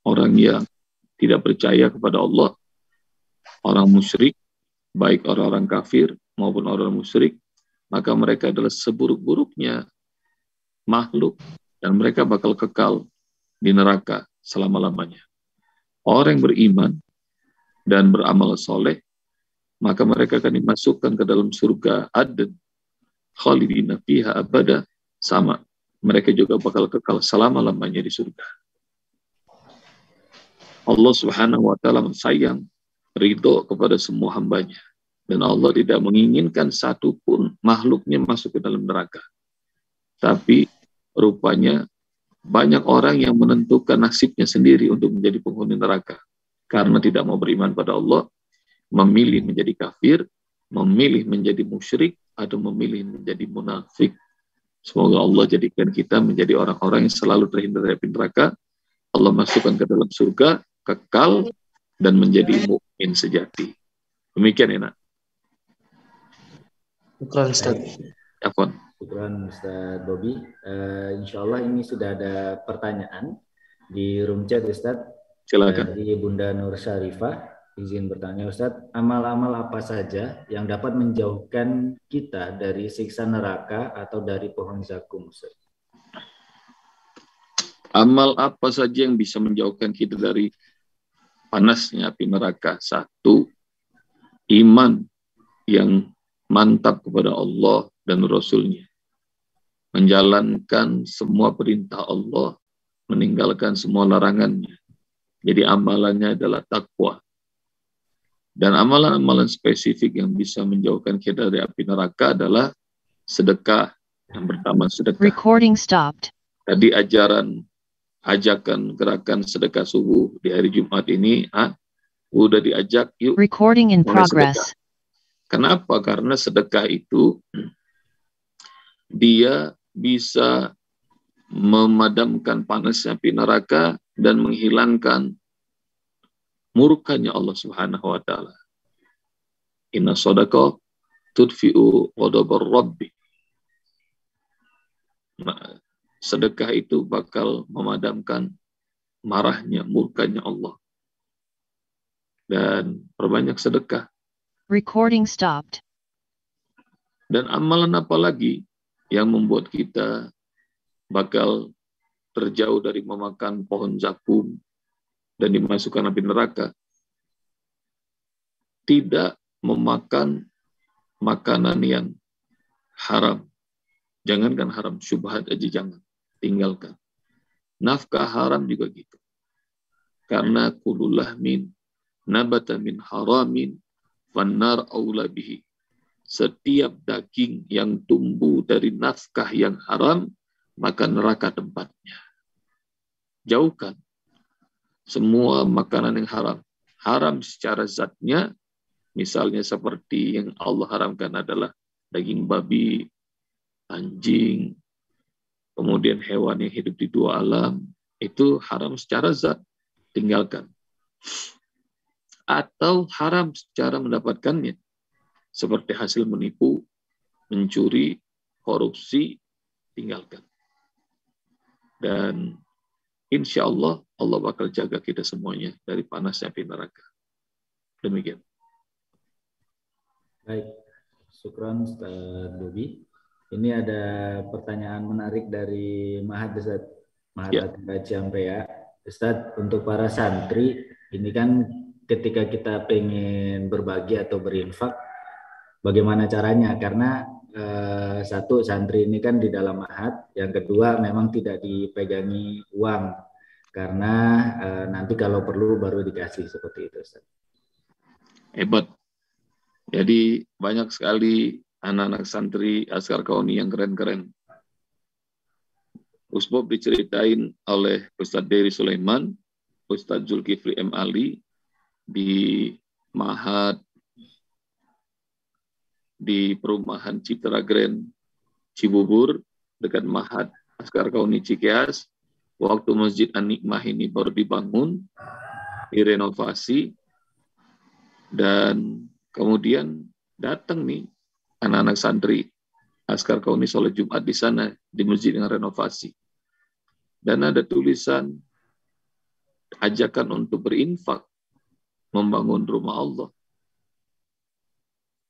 Orang yang tidak percaya kepada Allah, orang musyrik, baik orang-orang kafir maupun orang musyrik, maka mereka adalah seburuk-buruknya makhluk dan mereka bakal kekal di neraka selama-lamanya. Orang yang beriman dan beramal soleh, maka mereka akan dimasukkan ke dalam surga Adn, khalidina fiha abada, sama. Mereka juga bakal kekal selama-lamanya di surga. Allah Subhanahu wa ta'ala sayang, ridho kepada semua hambanya. Dan Allah tidak menginginkan satupun makhluknya masuk ke dalam neraka. Tapi rupanya banyak orang yang menentukan nasibnya sendiri untuk menjadi penghuni neraka. Karena tidak mau beriman pada Allah, memilih menjadi kafir, memilih menjadi musyrik, atau memilih menjadi munafik. Semoga Allah jadikan kita menjadi orang-orang yang selalu terhindar dari neraka. Allah masukkan ke dalam surga, kekal, dan menjadi mukmin sejati. Demikian ya, Nak. Syukran Ustaz. Afwan. Syukran Ustaz Bobby. Insyaallah ini sudah ada pertanyaan di room chat Ustaz. Silakan. Dari Bunda Nur Syarifah. Izin bertanya Ustaz, amal-amal apa saja yang dapat menjauhkan kita dari siksa neraka atau dari pohon zakum Ustaz? Amal apa saja yang bisa menjauhkan kita dari panasnya api neraka? Satu, iman yang mantap kepada Allah dan Rasul-Nya. Menjalankan semua perintah Allah, meninggalkan semua larangannya. Jadi amalannya adalah takwa. Dan amalan-amalan spesifik yang bisa menjauhkan kita dari api neraka adalah sedekah. Yang pertama sedekah. Recording stopped. Tadi ajakan gerakan sedekah subuh di hari Jumat ini, udah diajak yuk. Recording in mulai progress. sedekah. Kenapa? Karena sedekah itu dia bisa memadamkan panasnya api neraka dan menghilangkan murkanya Allah Subhanahu wa ta'ala. Inna sadaqah tudfi'u ghadabar rabbi. Nah, sedekah itu bakal memadamkan marahnya, murkanya Allah. Dan perbanyak sedekah. Recording stopped. Dan amalan apa lagi yang membuat kita bakal terjauh dari memakan pohon zakum dan dimasukkan api neraka? Tidak memakan makanan yang haram. Jangankan haram, syubhat aja jangan. Tinggalkan. Nafkah haram juga gitu. Karena kullu lahmin nabata min haramin fannar aula bihi. Setiap daging yang tumbuh dari nafkah yang haram, maka neraka tempatnya. Jauhkan semua makanan yang haram. Haram secara zatnya, misalnya seperti yang Allah haramkan adalah daging babi, anjing, kemudian hewan yang hidup di dua alam, itu haram secara zat, tinggalkan. Atau haram secara mendapatkannya, seperti hasil menipu, mencuri, korupsi, tinggalkan. Dan insya Allah, Allah bakal jaga kita semuanya dari panasnya api neraka. Demikian. Baik, syukran Ustaz Bobi. Ini ada pertanyaan menarik dari Mahat Ustaz. Mahat Ciampea. Ustaz, untuk para santri, ini kan ketika kita pengen berbagi atau berinfak, bagaimana caranya? Karena satu, santri ini kan di dalam Mahat, yang kedua memang tidak dipegangi uang, karena nanti kalau perlu baru dikasih, seperti itu Ustaz. Hebat. Jadi banyak sekali anak-anak santri Askar Kauni yang keren-keren. Usbob diceritain oleh Ustadz Dery Sulaiman, Ustadz Zulkifli M. Ali di Mahat di perumahan Citra Grand Cibubur dekat Mahat Askar Kauni Cikeas. Waktu Masjid An-Nikmah ini baru dibangun, direnovasi, dan kemudian datang nih anak-anak santri Askar Kauni sholat Jumat di sana, di masjid yang renovasi. Dan ada tulisan ajakan untuk berinfak, membangun rumah Allah.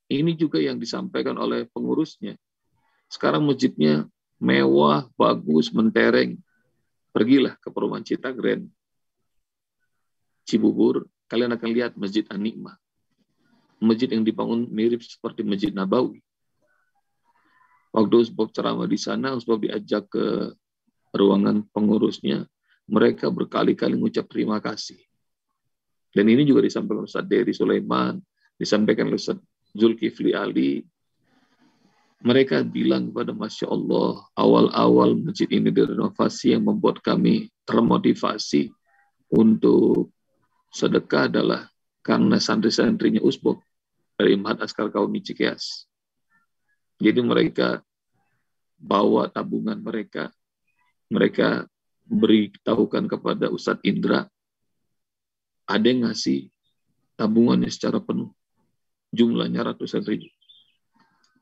Ini juga yang disampaikan oleh pengurusnya. Sekarang masjidnya mewah, bagus, mentereng. Pergilah ke perumahan Citra Grand Cibubur, kalian akan lihat Masjid An-Nikmah. Masjid yang dibangun mirip seperti Masjid Nabawi. Waktu Usbob ceramah di sana, Usbob diajak ke ruangan pengurusnya. Mereka berkali-kali mengucap terima kasih. Dan ini juga disampaikan Ustadz Dery Sulaiman, disampaikan Ustadz Zulkifli Ali. Mereka bilang kepada Masya Allah, awal-awal masjid ini direnovasi yang membuat kami termotivasi untuk sedekah adalah karena santri-santrinya Usbob dari Mahat Askar Kauni Cikeas. Jadi mereka bawa tabungan mereka beritahukan kepada Ustadz Indra, ada yang ngasih tabungannya secara penuh, jumlahnya ratusan ribu.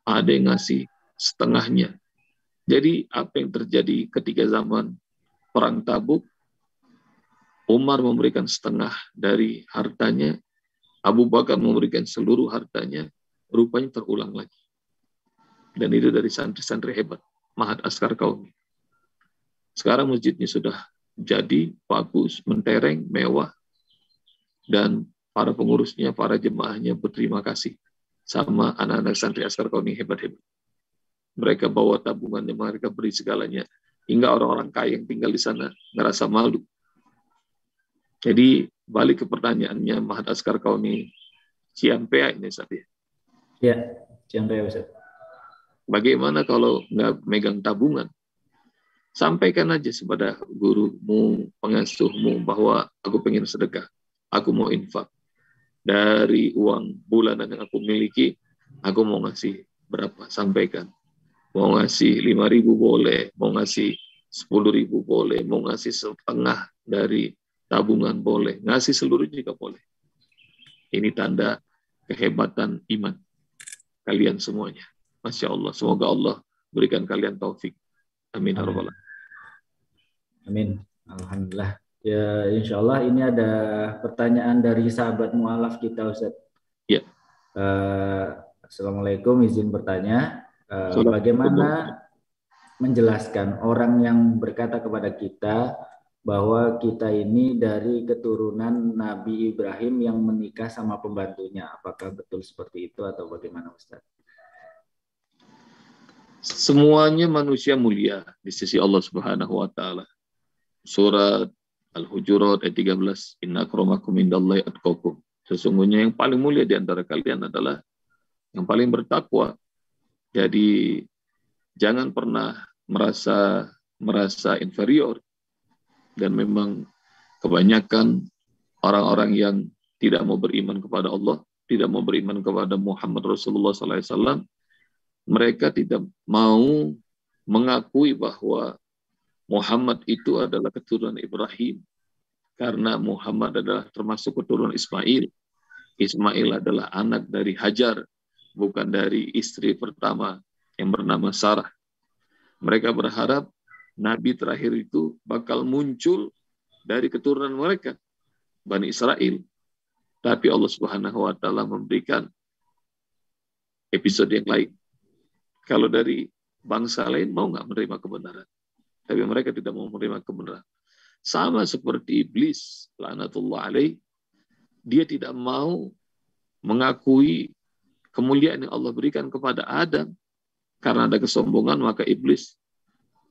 Ada yang ngasih setengahnya. Jadi apa yang terjadi ketika zaman Perang Tabuk, Umar memberikan setengah dari hartanya, Abu Bakar memberikan seluruh hartanya, rupanya terulang lagi. Dan itu dari santri-santri hebat, Mahat Askar Kauni. Sekarang masjidnya sudah jadi, bagus, mentereng, mewah, dan para pengurusnya, para jemaahnya berterima kasih sama anak-anak santri Askar Kauni hebat-hebat. Mereka bawa tabungannya, mereka beri segalanya, hingga orang-orang kaya yang tinggal di sana ngerasa malu. Jadi balik ke pertanyaannya Mahat Askar Kauni Ciampea ini Ustaz ya. Ya, Ciampea Ustaz. Bagaimana kalau nggak megang tabungan? Sampaikan aja kepada gurumu, pengasuhmu bahwa aku pengen sedekah, aku mau infak. Dari uang bulanan yang aku miliki, aku mau ngasih berapa? Sampaikan. Mau ngasih 5.000 boleh, mau ngasih 10.000 boleh, mau ngasih setengah dari tabungan boleh, ngasih seluruh juga boleh. Ini tanda kehebatan iman kalian semuanya. Masya Allah, semoga Allah berikan kalian taufik. Amin. Amin. Alhamdulillah. Ya, insya Allah ini ada pertanyaan dari sahabat mualaf kita, Ustaz. Ya. Assalamualaikum, izin bertanya, Salam. bagaimana menjelaskan orang yang berkata kepada kita bahwa kita ini dari keturunan Nabi Ibrahim yang menikah sama pembantunya? Apakah betul seperti itu atau bagaimana, Ustaz? Semuanya manusia mulia di sisi Allah Subhanahu wa taala. Surat Al-Hujurat ayat 13, Inna akramakum indallahi atqakum. Sesungguhnya yang paling mulia di antara kalian adalah yang paling bertakwa. Jadi jangan pernah merasa inferior. Dan memang kebanyakan orang-orang yang tidak mau beriman kepada Allah, tidak mau beriman kepada Muhammad Rasulullah SAW, mereka tidak mau mengakui bahwa Muhammad itu adalah keturunan Ibrahim. Karena Muhammad adalah termasuk keturunan Ismail. Ismail adalah anak dari Hajar, bukan dari istri pertama yang bernama Sarah. Mereka berharap Nabi terakhir itu bakal muncul dari keturunan mereka, Bani Israel. Tapi Allah Subhanahu wa taala memberikan episode yang lain. Kalau dari bangsa lain mau nggak menerima kebenaran, tapi mereka tidak mau menerima kebenaran. Sama seperti iblis, laknatullah alaih, dia tidak mau mengakui kemuliaan yang Allah berikan kepada Adam. Karena ada kesombongan, maka iblis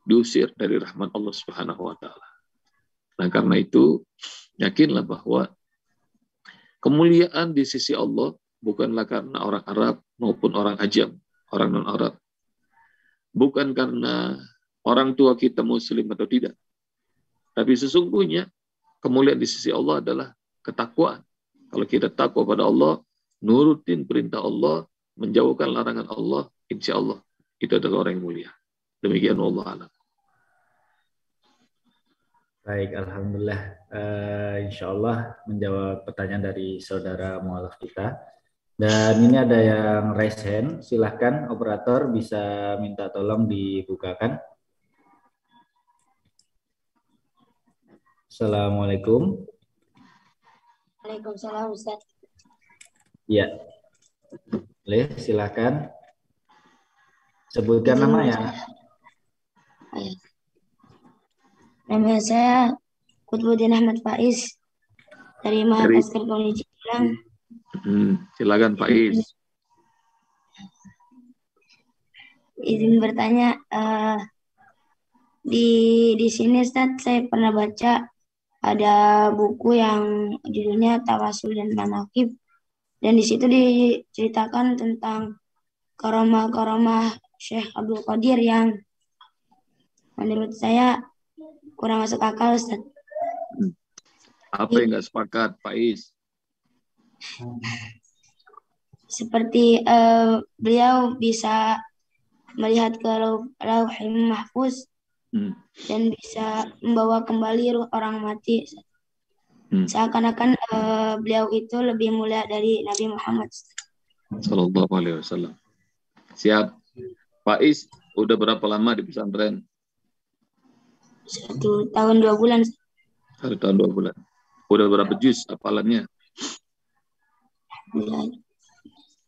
diusir dari rahmat Allah Subhanahu wa taala. Nah, karena itu yakinlah bahwa kemuliaan di sisi Allah bukanlah karena orang Arab maupun orang Ajam, orang non-Arab. Bukan karena orang tua kita muslim atau tidak. Tapi sesungguhnya kemuliaan di sisi Allah adalah ketakwaan. Kalau kita takwa pada Allah, nurutin perintah Allah, menjauhkan larangan Allah, insya Allah itu adalah orang yang mulia. Demikian Allah alam. Baik, alhamdulillah. Insya Allah menjawab pertanyaan dari saudara mualaf kita. Dan ini ada yang raise hand. Silahkan operator bisa minta tolong dibukakan. Assalamualaikum. Waalaikumsalam, Ustaz. Ya, boleh silakan. Sebutkan nama ya. Nama saya Kutbuddin Ahmad Faiz dari Mahakaskar Koni Cilang. Silakan Pak Is. Izin bertanya, di sini Ustaz saya pernah baca ada buku yang judulnya Tawasul dan Manaqib, dan di situ diceritakan tentang karomah-karomah Syekh Abdul Qadir yang menurut saya kurang masuk akal, Ustaz. Apa yang nggak sepakat, Pak Is? Seperti beliau bisa melihat ke Lauhul Mahfuz dan bisa membawa kembali ruh orang mati. Seakan-akan beliau itu lebih mulia dari Nabi Muhammad Sallallahu alaihi wasallam. Siap. Pak Is, udah berapa lama di pesantren? 1 tahun 2 bulan. 1 tahun 2 bulan. Udah berapa juz hafalannya? 16.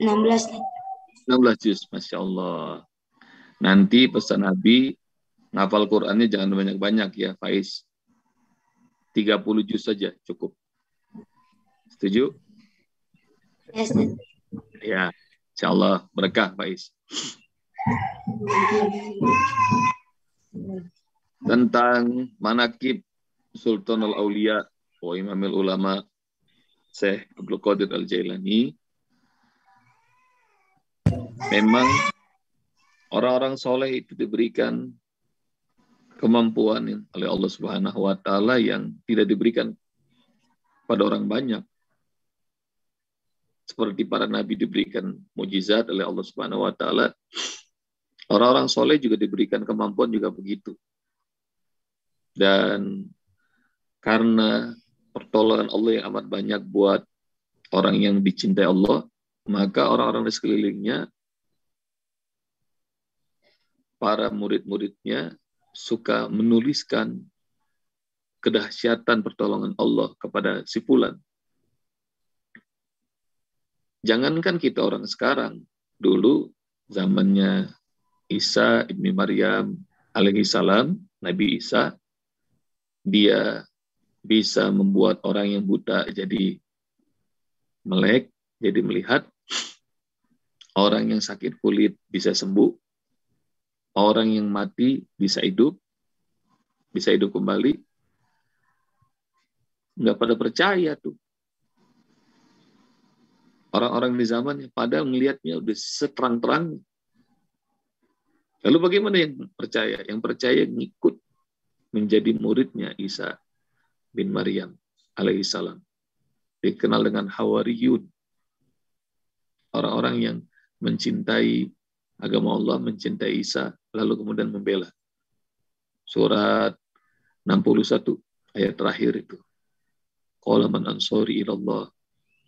16 juz, Masya Allah. Nanti pesan Nabi, ngafal Qur'annya jangan banyak-banyak ya, Faiz. 30 juz saja cukup. Setuju? Yes. Ya, insya Allah berkah, Faiz. Tentang manaqib Sultanul Aulia wa Imamil Ulama Syekh Abdul Qadir Al-Jailani, memang orang-orang soleh itu diberikan kemampuan oleh Allah Subhanahu wa taala yang tidak diberikan pada orang banyak. Seperti para nabi diberikan mukjizat oleh Allah Subhanahu wa taala, orang-orang soleh juga diberikan kemampuan juga begitu. Dan karena pertolongan Allah yang amat banyak buat orang yang dicintai Allah, maka orang-orang di sekelilingnya, para murid-muridnya suka menuliskan kedahsyatan pertolongan Allah kepada si fulan. Jangankan kita orang sekarang, dulu zamannya Isa ibni Maryam alaihi salam, Nabi Isa, dia bisa membuat orang yang buta jadi melek, jadi melihat, orang yang sakit kulit bisa sembuh, orang yang mati bisa hidup kembali. Nggak pada percaya tuh. Orang-orang di zamannya, padahal melihatnya udah seterang-terang. Lalu bagaimana yang percaya? Yang percaya ngikut menjadi muridnya Isa bin Maryam alaihissalam. Dikenal dengan Hawariyun. Orang-orang yang mencintai agama Allah, mencintai Isa, lalu kemudian membela. Surat 61, ayat terakhir itu. Qala man ansari ilallah.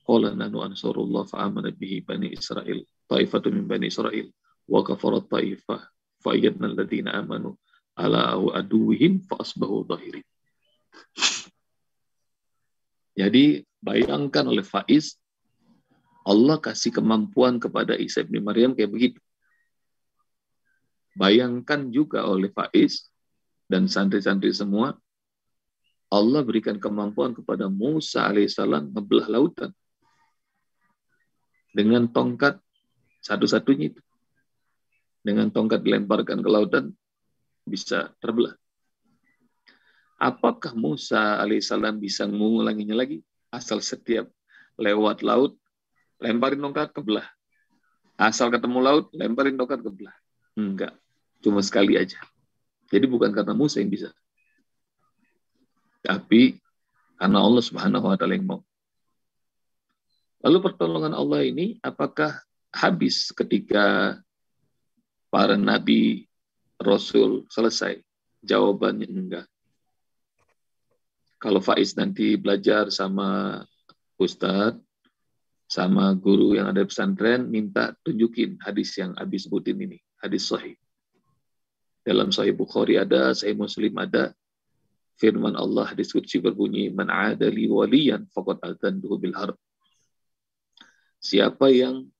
Qala nanu ansarullah fa'amana bihi bani Israel. Ta'ifatu min bani Israel. Wa kafarat ta'ifah. Fa'ayyadna alladhina amanu ala aduwihim fa'asbahu dhahirin. Jadi bayangkan oleh Faiz, Allah kasih kemampuan kepada Isa bin Maryam kayak begitu. Bayangkan juga oleh Faiz dan santri-santri semua, Allah berikan kemampuan kepada Musa alaihissalam membelah lautan. Dengan tongkat satu-satunya itu. Dengan tongkat dilemparkan ke lautan, bisa terbelah. Apakah Musa alaihissalam bisa mengulanginya lagi? Asal setiap lewat laut, lemparin tongkat kebelah. Asal ketemu laut, lemparin tongkat kebelah. Enggak, cuma sekali aja. Jadi bukan karena Musa yang bisa. Tapi karena Allah Subhanahu wa taala yang mau. Lalu pertolongan Allah ini apakah habis ketika para nabi, rasul selesai? Jawabannya enggak. Kalau Faiz nanti belajar sama Ustadz, sama guru yang ada di pesantren, minta tunjukin hadis yang habis sebutin ini, hadis sahih. Dalam Sahih Bukhari ada, Sahih Muslim ada, firman Allah hadis qudsi berbunyi, man adali waliyan faqad adzantuhu bil harb. Siapa yang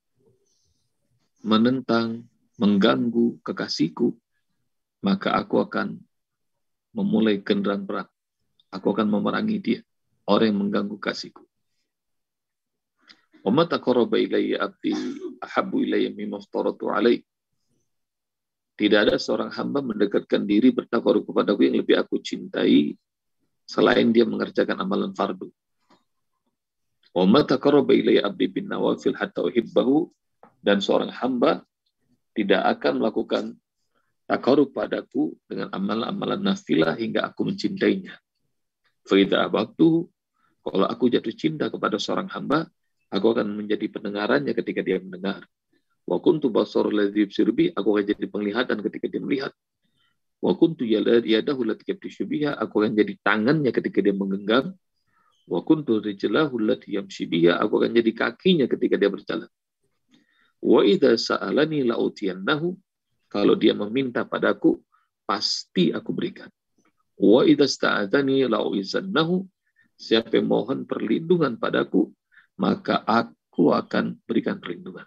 menentang, mengganggu kekasihku, maka aku akan memulai genderang perang. Aku akan memerangi dia, orang yang mengganggu kasihku. Wa ma taqarraba ilayya abdi ahabbu ilayya mimma aftaratu alaihi. Tidak ada seorang hamba mendekatkan diri bertakarub kepadaku yang lebih aku cintai selain dia mengerjakan amalan fardu. Wa ma taqarraba ilayya abdi bin nawafil hatta uhibbahu, dan seorang hamba tidak akan melakukan takarub padaku dengan amalan-amalan nafilah hingga aku mencintainya. Fa idza abaqtu, kalau aku jatuh cinta kepada seorang hamba, aku akan menjadi pendengarannya ketika dia mendengar. Wa kuntu basarul ladzi yubsiru bi, aku akan jadi penglihatan ketika dia melihat. Wa kuntu yadahu allati yabtishu biha, aku akan jadi tangannya ketika dia menggenggam. Wa kuntu rijlahu allati yamshi biha, aku akan jadi kakinya ketika dia berjalan. Wa idza sa'alani la'utiyannahu, kalau dia meminta padaku, pasti aku berikan. Wa idza sta'adzani la'uizannahu, siapa yang mohon perlindungan padaku, maka aku akan berikan perlindungan.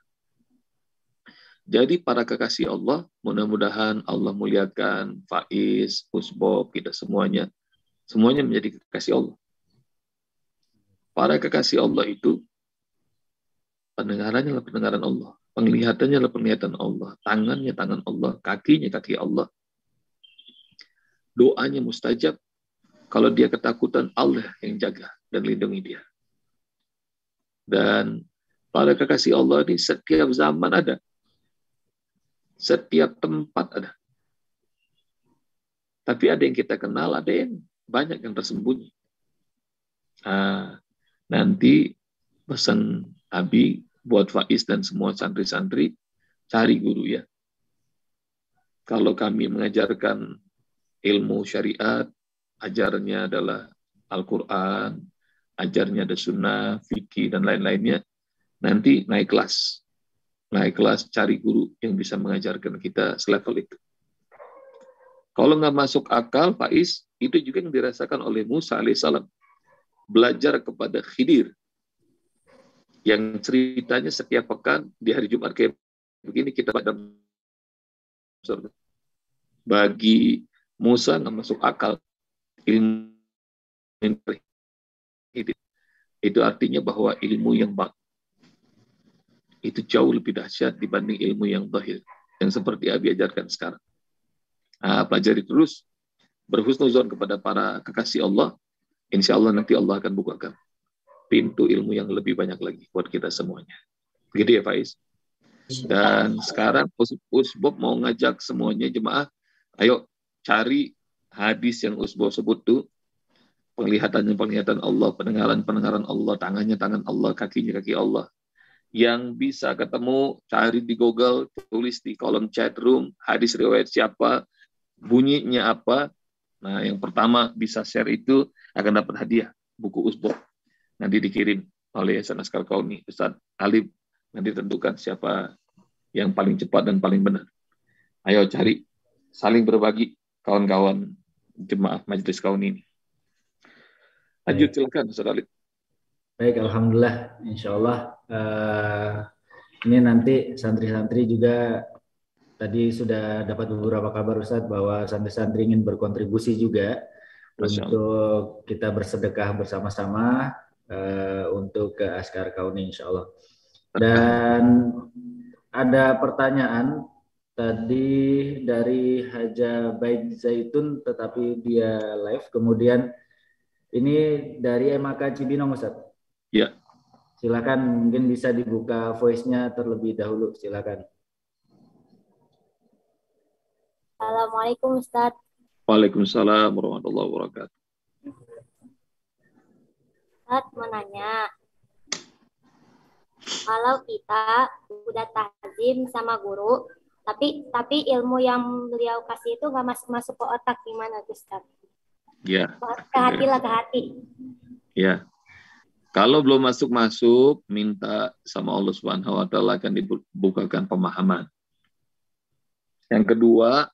Jadi para kekasih Allah, mudah-mudahan Allah muliakan Faiz, Usbob, kita semuanya menjadi kekasih Allah. Para kekasih Allah itu, pendengarannya adalah pendengaran Allah, penglihatannya adalah penglihatan Allah, tangannya tangan Allah, kakinya kaki Allah. Doanya mustajab, kalau dia ketakutan, Allah yang jaga dan lindungi dia. Dan para kekasih Allah ini setiap zaman ada. Setiap tempat ada. Tapi ada yang kita kenal, ada yang banyak yang tersembunyi. Nanti pesan Abi buat Faiz dan semua santri-santri, cari guru ya. Kalau kami mengajarkan ilmu syariat, ajarnya adalah Al-Quran, ajarnya ada sunnah, fikih, dan lain-lainnya, nanti naik kelas. Naik kelas, cari guru yang bisa mengajarkan kita selevel itu. Kalau nggak masuk akal, Faiz, itu juga yang dirasakan oleh Musa alaihissalam. Belajar kepada Khidir. Yang ceritanya setiap pekan di hari Jumat kayak begini kita pada bagi Musa nggak masuk akal ilmu Khidir. Itu artinya bahwa ilmu yang itu jauh lebih dahsyat dibanding ilmu yang zahir yang seperti Abi ajarkan sekarang. Pelajari terus, berhusnuzon kepada para kekasih Allah, insya Allah nanti Allah akan bukakan pintu ilmu yang lebih banyak lagi buat kita semuanya. Begitu ya Faiz. Dan sekarang Usbob mau ngajak semuanya jemaah, ayo cari hadis yang Usbob sebut tuh, penglihatan Allah, pendengaran Allah, tangan Allah, kakinya kaki Allah. Yang bisa ketemu, cari di Google, tulis di kolom chat room, hadis riwayat siapa, bunyinya apa. Nah, yang pertama bisa share itu akan dapat hadiah, buku Usbob. Nanti dikirim oleh Yayasan Askar Kauni, Ustaz Alif. Nanti tentukan siapa yang paling cepat dan paling benar. Ayo cari, saling berbagi, kawan-kawan jemaah Majelis Kauni ini. Lanjut, silakan Ustaz Alif. Baik, alhamdulillah, insya Allah ini nanti santri-santri juga tadi sudah dapat beberapa kabar Ustadz bahwa santri-santri ingin berkontribusi juga untuk kita bersedekah bersama-sama untuk ke Askar Kauni insya Allah. Dan ada pertanyaan tadi dari Haja Baik Zaitun, tetapi dia live. Kemudian ini dari MAK Cibinong Ustadz. Ya. Silakan, mungkin bisa dibuka voice-nya terlebih dahulu, silakan. Assalamualaikum Ustaz. Waalaikumsalam warahmatullahi wabarakatuh. Ustaz mau nanya, kalau kita udah takzim sama guru, tapi ilmu yang beliau kasih itu nggak masuk ke otak, gimana Ustaz? Ya. Ke hati lah, ke hati. Ya. Kalau belum masuk, minta sama Allah Subhanahu wa taala akan dibukakan pemahaman. Yang kedua,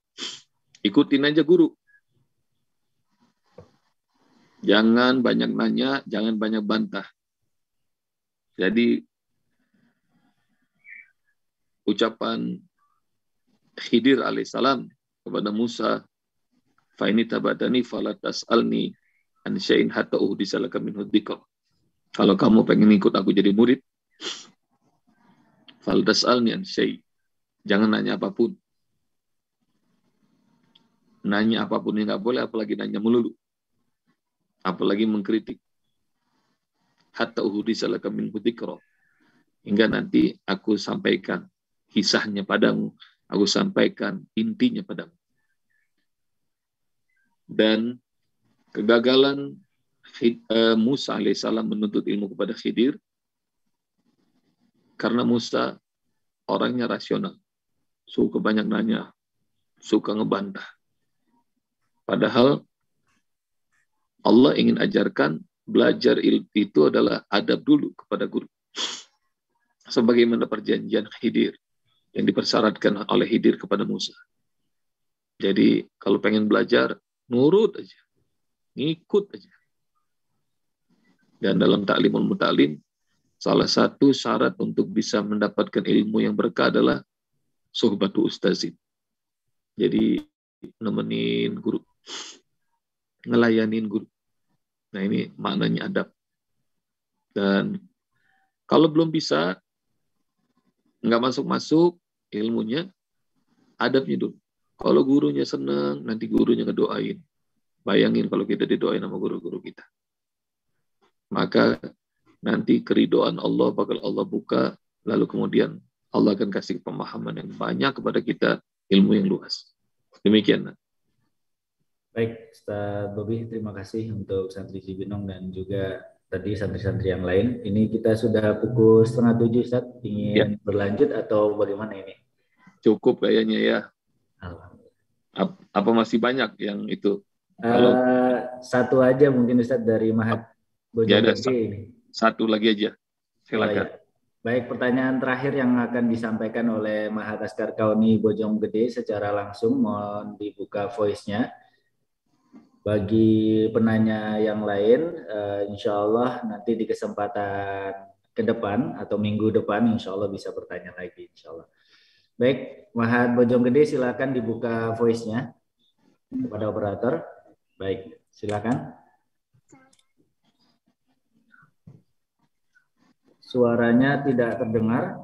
ikutin aja guru. Jangan banyak nanya, jangan banyak bantah. Jadi ucapan Khidir alaihissalam kepada Musa, fa ini tabatani fala tas'alni an syai'in hatta uhdisa laka minhu dzikra. Kalau kamu pengen ikut aku jadi murid, fal tas'alni an syai'. Jangan nanya apapun. Nanya apapun yang nggak boleh, apalagi nanya melulu. Apalagi mengkritik. Hatta uhdisa laka minhu dzikra. Hingga nanti aku sampaikan kisahnya padamu, aku sampaikan intinya padamu. Dan kegagalan Musa alaihissalam menuntut ilmu kepada Khidir karena Musa orangnya rasional, suka banyak nanya, suka ngebantah. Padahal Allah ingin ajarkan belajar itu adalah adab dulu kepada guru. Sebagaimana perjanjian Khidir yang dipersyaratkan oleh Khidir kepada Musa. Jadi kalau pengen belajar, nurut aja, ngikut aja. Dan dalam ta'limul muta'lim, salah satu syarat untuk bisa mendapatkan ilmu yang berkah adalah suhbatu ustazin. Jadi nemenin guru, ngelayanin guru. Nah ini maknanya adab. Dan kalau belum bisa, nggak masuk-masuk ilmunya, adabnya dulu. Kalau gurunya senang, nanti gurunya ngedoain. Bayangin kalau kita didoain sama guru-guru kita. Maka nanti keridoan Allah bakal Allah buka, lalu kemudian Allah akan kasih pemahaman yang banyak kepada kita, ilmu yang luas. Demikian. Baik, Ustaz Bobi, terima kasih untuk santri Cibinong dan juga tadi santri-santri yang lain. Ini kita sudah pukul 6:30, Ustaz. Ingin berlanjut atau bagaimana ini? Cukup kayaknya ya. Alhamdulillah. Apa masih banyak yang itu? Satu aja mungkin Ustaz dari Mahat Bojonggede. Satu lagi aja. Silakan. Ya. Baik, pertanyaan terakhir yang akan disampaikan oleh Mahat Askar Kauni Bojonggede secara langsung, mohon dibuka voice-nya. Bagi penanya yang lain, insya Allah nanti di kesempatan ke depan atau minggu depan insya Allah bisa bertanya lagi insya Allah. Baik, Mahat Bojonggede silakan dibuka voice-nya kepada operator. Baik, silakan. Suaranya tidak terdengar.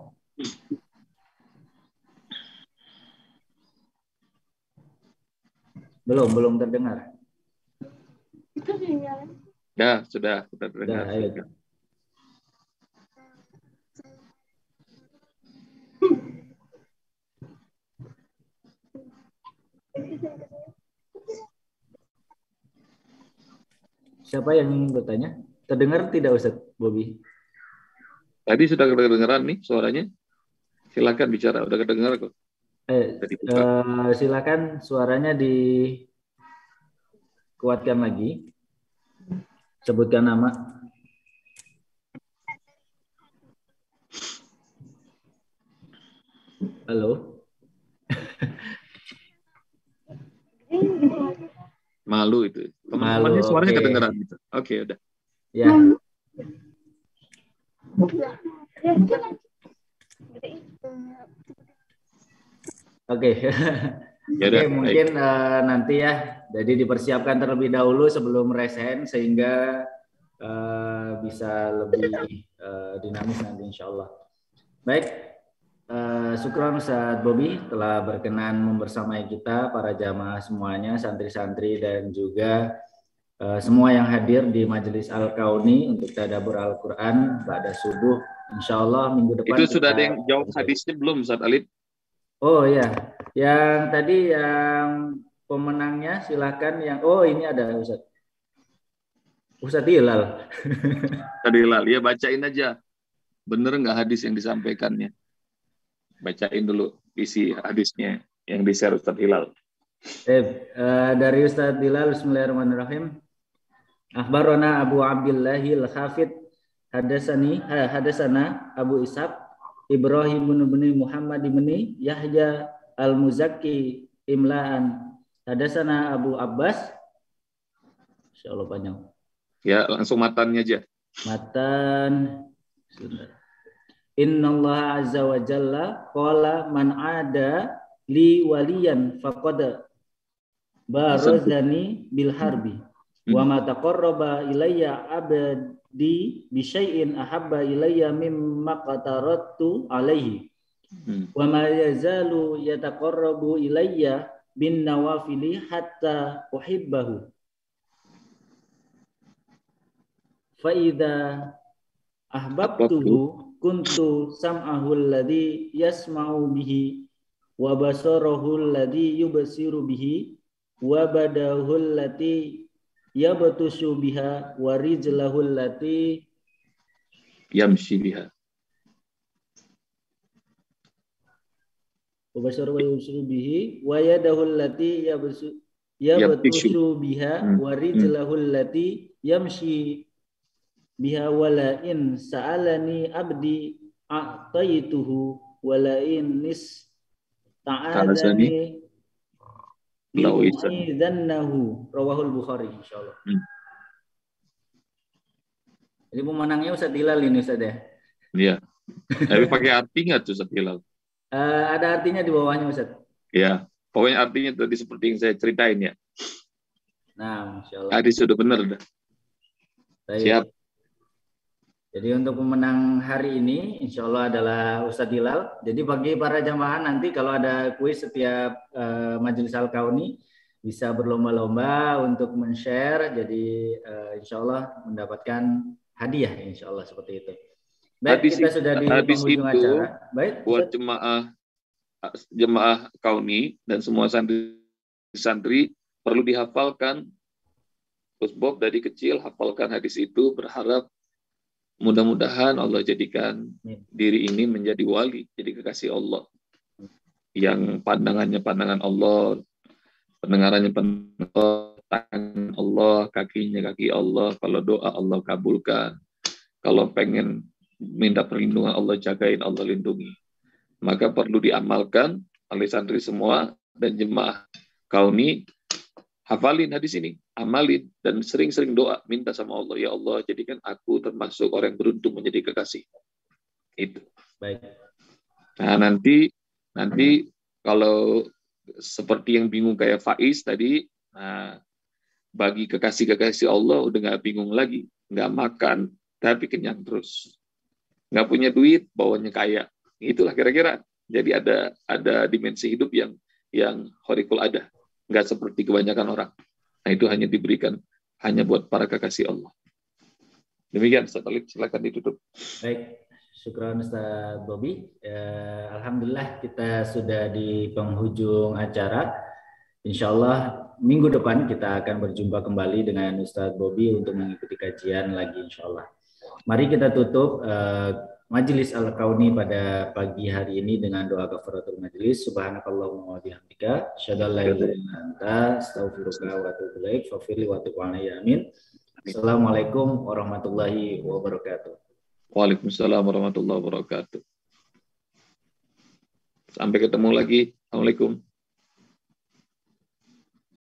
Belum terdengar. Ya, sudah terdengar. Ayo. Siapa yang ingin bertanya? Terdengar tidak Ustaz Bobi? Tadi sudah kedengaran nih suaranya. Silakan bicara, udah kedengar kok. Silakan suaranya dikuatkan lagi. Sebutkan nama. Halo. Malu itu. Teman-temannya suaranya kedengeran gitu. Oke, udah. Ya. Oke. Oke, mungkin nanti ya. Jadi dipersiapkan terlebih dahulu sebelum resen sehingga bisa lebih dinamis nanti insya Allah. Baik, syukron Ustaz Bobi telah berkenan membersamai kita, para jamaah semuanya, santri-santri dan juga semua yang hadir di Majelis Al-Kauni untuk tadabbur Al-Quran pada subuh. Insya Allah minggu depan. Itu sudah ada yang jawab hadisnya belum Ustaz Alid? Oh ya, yang tadi yang pemenangnya silakan yang ini ada Ustaz Hilal. Ustaz Hilal, ya bacain aja. Bener nggak hadis yang disampaikannya? Bacain dulu isi hadisnya yang di-share Ustaz Hilal. Dari Ustaz Hilal, bismillahirrahmanirrahim. Akhbarana Abu Abdillahil Khafid hadasana Abu Ishaq Ibrahim bin Muhammad bin Yahya Al-Muzakki imla'an hadasana Abu Abbas. Insyaallah panjang. Ya, langsung matannya aja. Matan. Innallaha azza wa jalla qala man ada li waliyan faqad barazani bil harbi wa ma taqarraba ilayya abdi bi syai'in ahabba ilayya mimma qataratu alaihi wa ma yazalu yataqarrabu ilayya bin nawafili hatta uhibbahu fa idza ahbabtuhu kuntu sam'ahu alladhi yasma'u bihi wa basarahu alladhi yubsiru bihi wa badahu allati yabtushu biha wa rijlahu allati yamshi biha wa basarahu yubsiru bihi wa yadahu allati yabtushu biha wa rijlahu allati yamshi biha wala in sa'alani abdi a'taituhu wala in nis ta'adani li'u'idhannahu rawahul Bukhari insyaallah. Jadi pemenangnya Ustaz Hilal ini Ustaz ya? Iya. Tapi pakai arti nggak tuh Ustaz Hilal? Ada artinya di bawahnya Ustaz. Iya. Pokoknya artinya tadi seperti yang saya ceritain ya. Nah, insyaallah. Tadi sudah benar dah. Siap. Jadi untuk pemenang hari ini insya Allah adalah Ustadz Hilal. Jadi bagi para jamaah nanti kalau ada kuis setiap Majelis Al-Kauni bisa berlomba-lomba untuk men-share. Jadi insya Allah mendapatkan hadiah insya Allah seperti itu. Baik, kita sudah di penghujung acara. Baik, buat jemaah Kauni dan semua santri perlu dihafalkan. Terus Bob dari kecil hafalkan hadis itu, berharap mudah-mudahan Allah jadikan diri ini menjadi wali, jadi kekasih Allah. Yang pandangannya pandangan Allah, pendengarannya pendengaran Allah, tangan Allah, kakinya kaki Allah. Kalau doa Allah kabulkan. Kalau pengen minta perlindungan Allah jagain, Allah lindungi. Maka perlu diamalkan oleh santri semua dan jemaah Kauni. Hafalin hadis ini. amalin dan sering-sering doa, minta sama Allah, ya Allah jadikan aku termasuk orang yang beruntung menjadi kekasih. Itu. Baik. Nah, nanti kalau seperti yang bingung kayak Faiz tadi, nah, bagi kekasih-kekasih Allah udah nggak bingung lagi, nggak makan tapi kenyang terus, nggak punya duit bawanya kaya. Itulah kira-kira. Jadi ada dimensi hidup yang horikul ada, nggak seperti kebanyakan orang. Nah, itu hanya diberikan hanya buat para kekasih Allah. Demikian, Ustaz Khalid, silakan ditutup. Baik, syukran Ustaz Bobi. Alhamdulillah kita sudah di penghujung acara. Insya Allah minggu depan kita akan berjumpa kembali dengan Ustaz Bobi untuk mengikuti kajian lagi insya Allah. Mari kita tutup Majelis Al-Kauni pada pagi hari ini dengan doa kafaratul majelis. Subhanakallahumma wa bihamdika asyhadu an la ilaha illa anta astaghfiruka wa atubu ilaik. Fafirli wa tub alayya amin. Assalamualaikum warahmatullahi wabarakatuh. Waalaikumsalam warahmatullahi wabarakatuh. Sampai ketemu lagi. Assalamualaikum.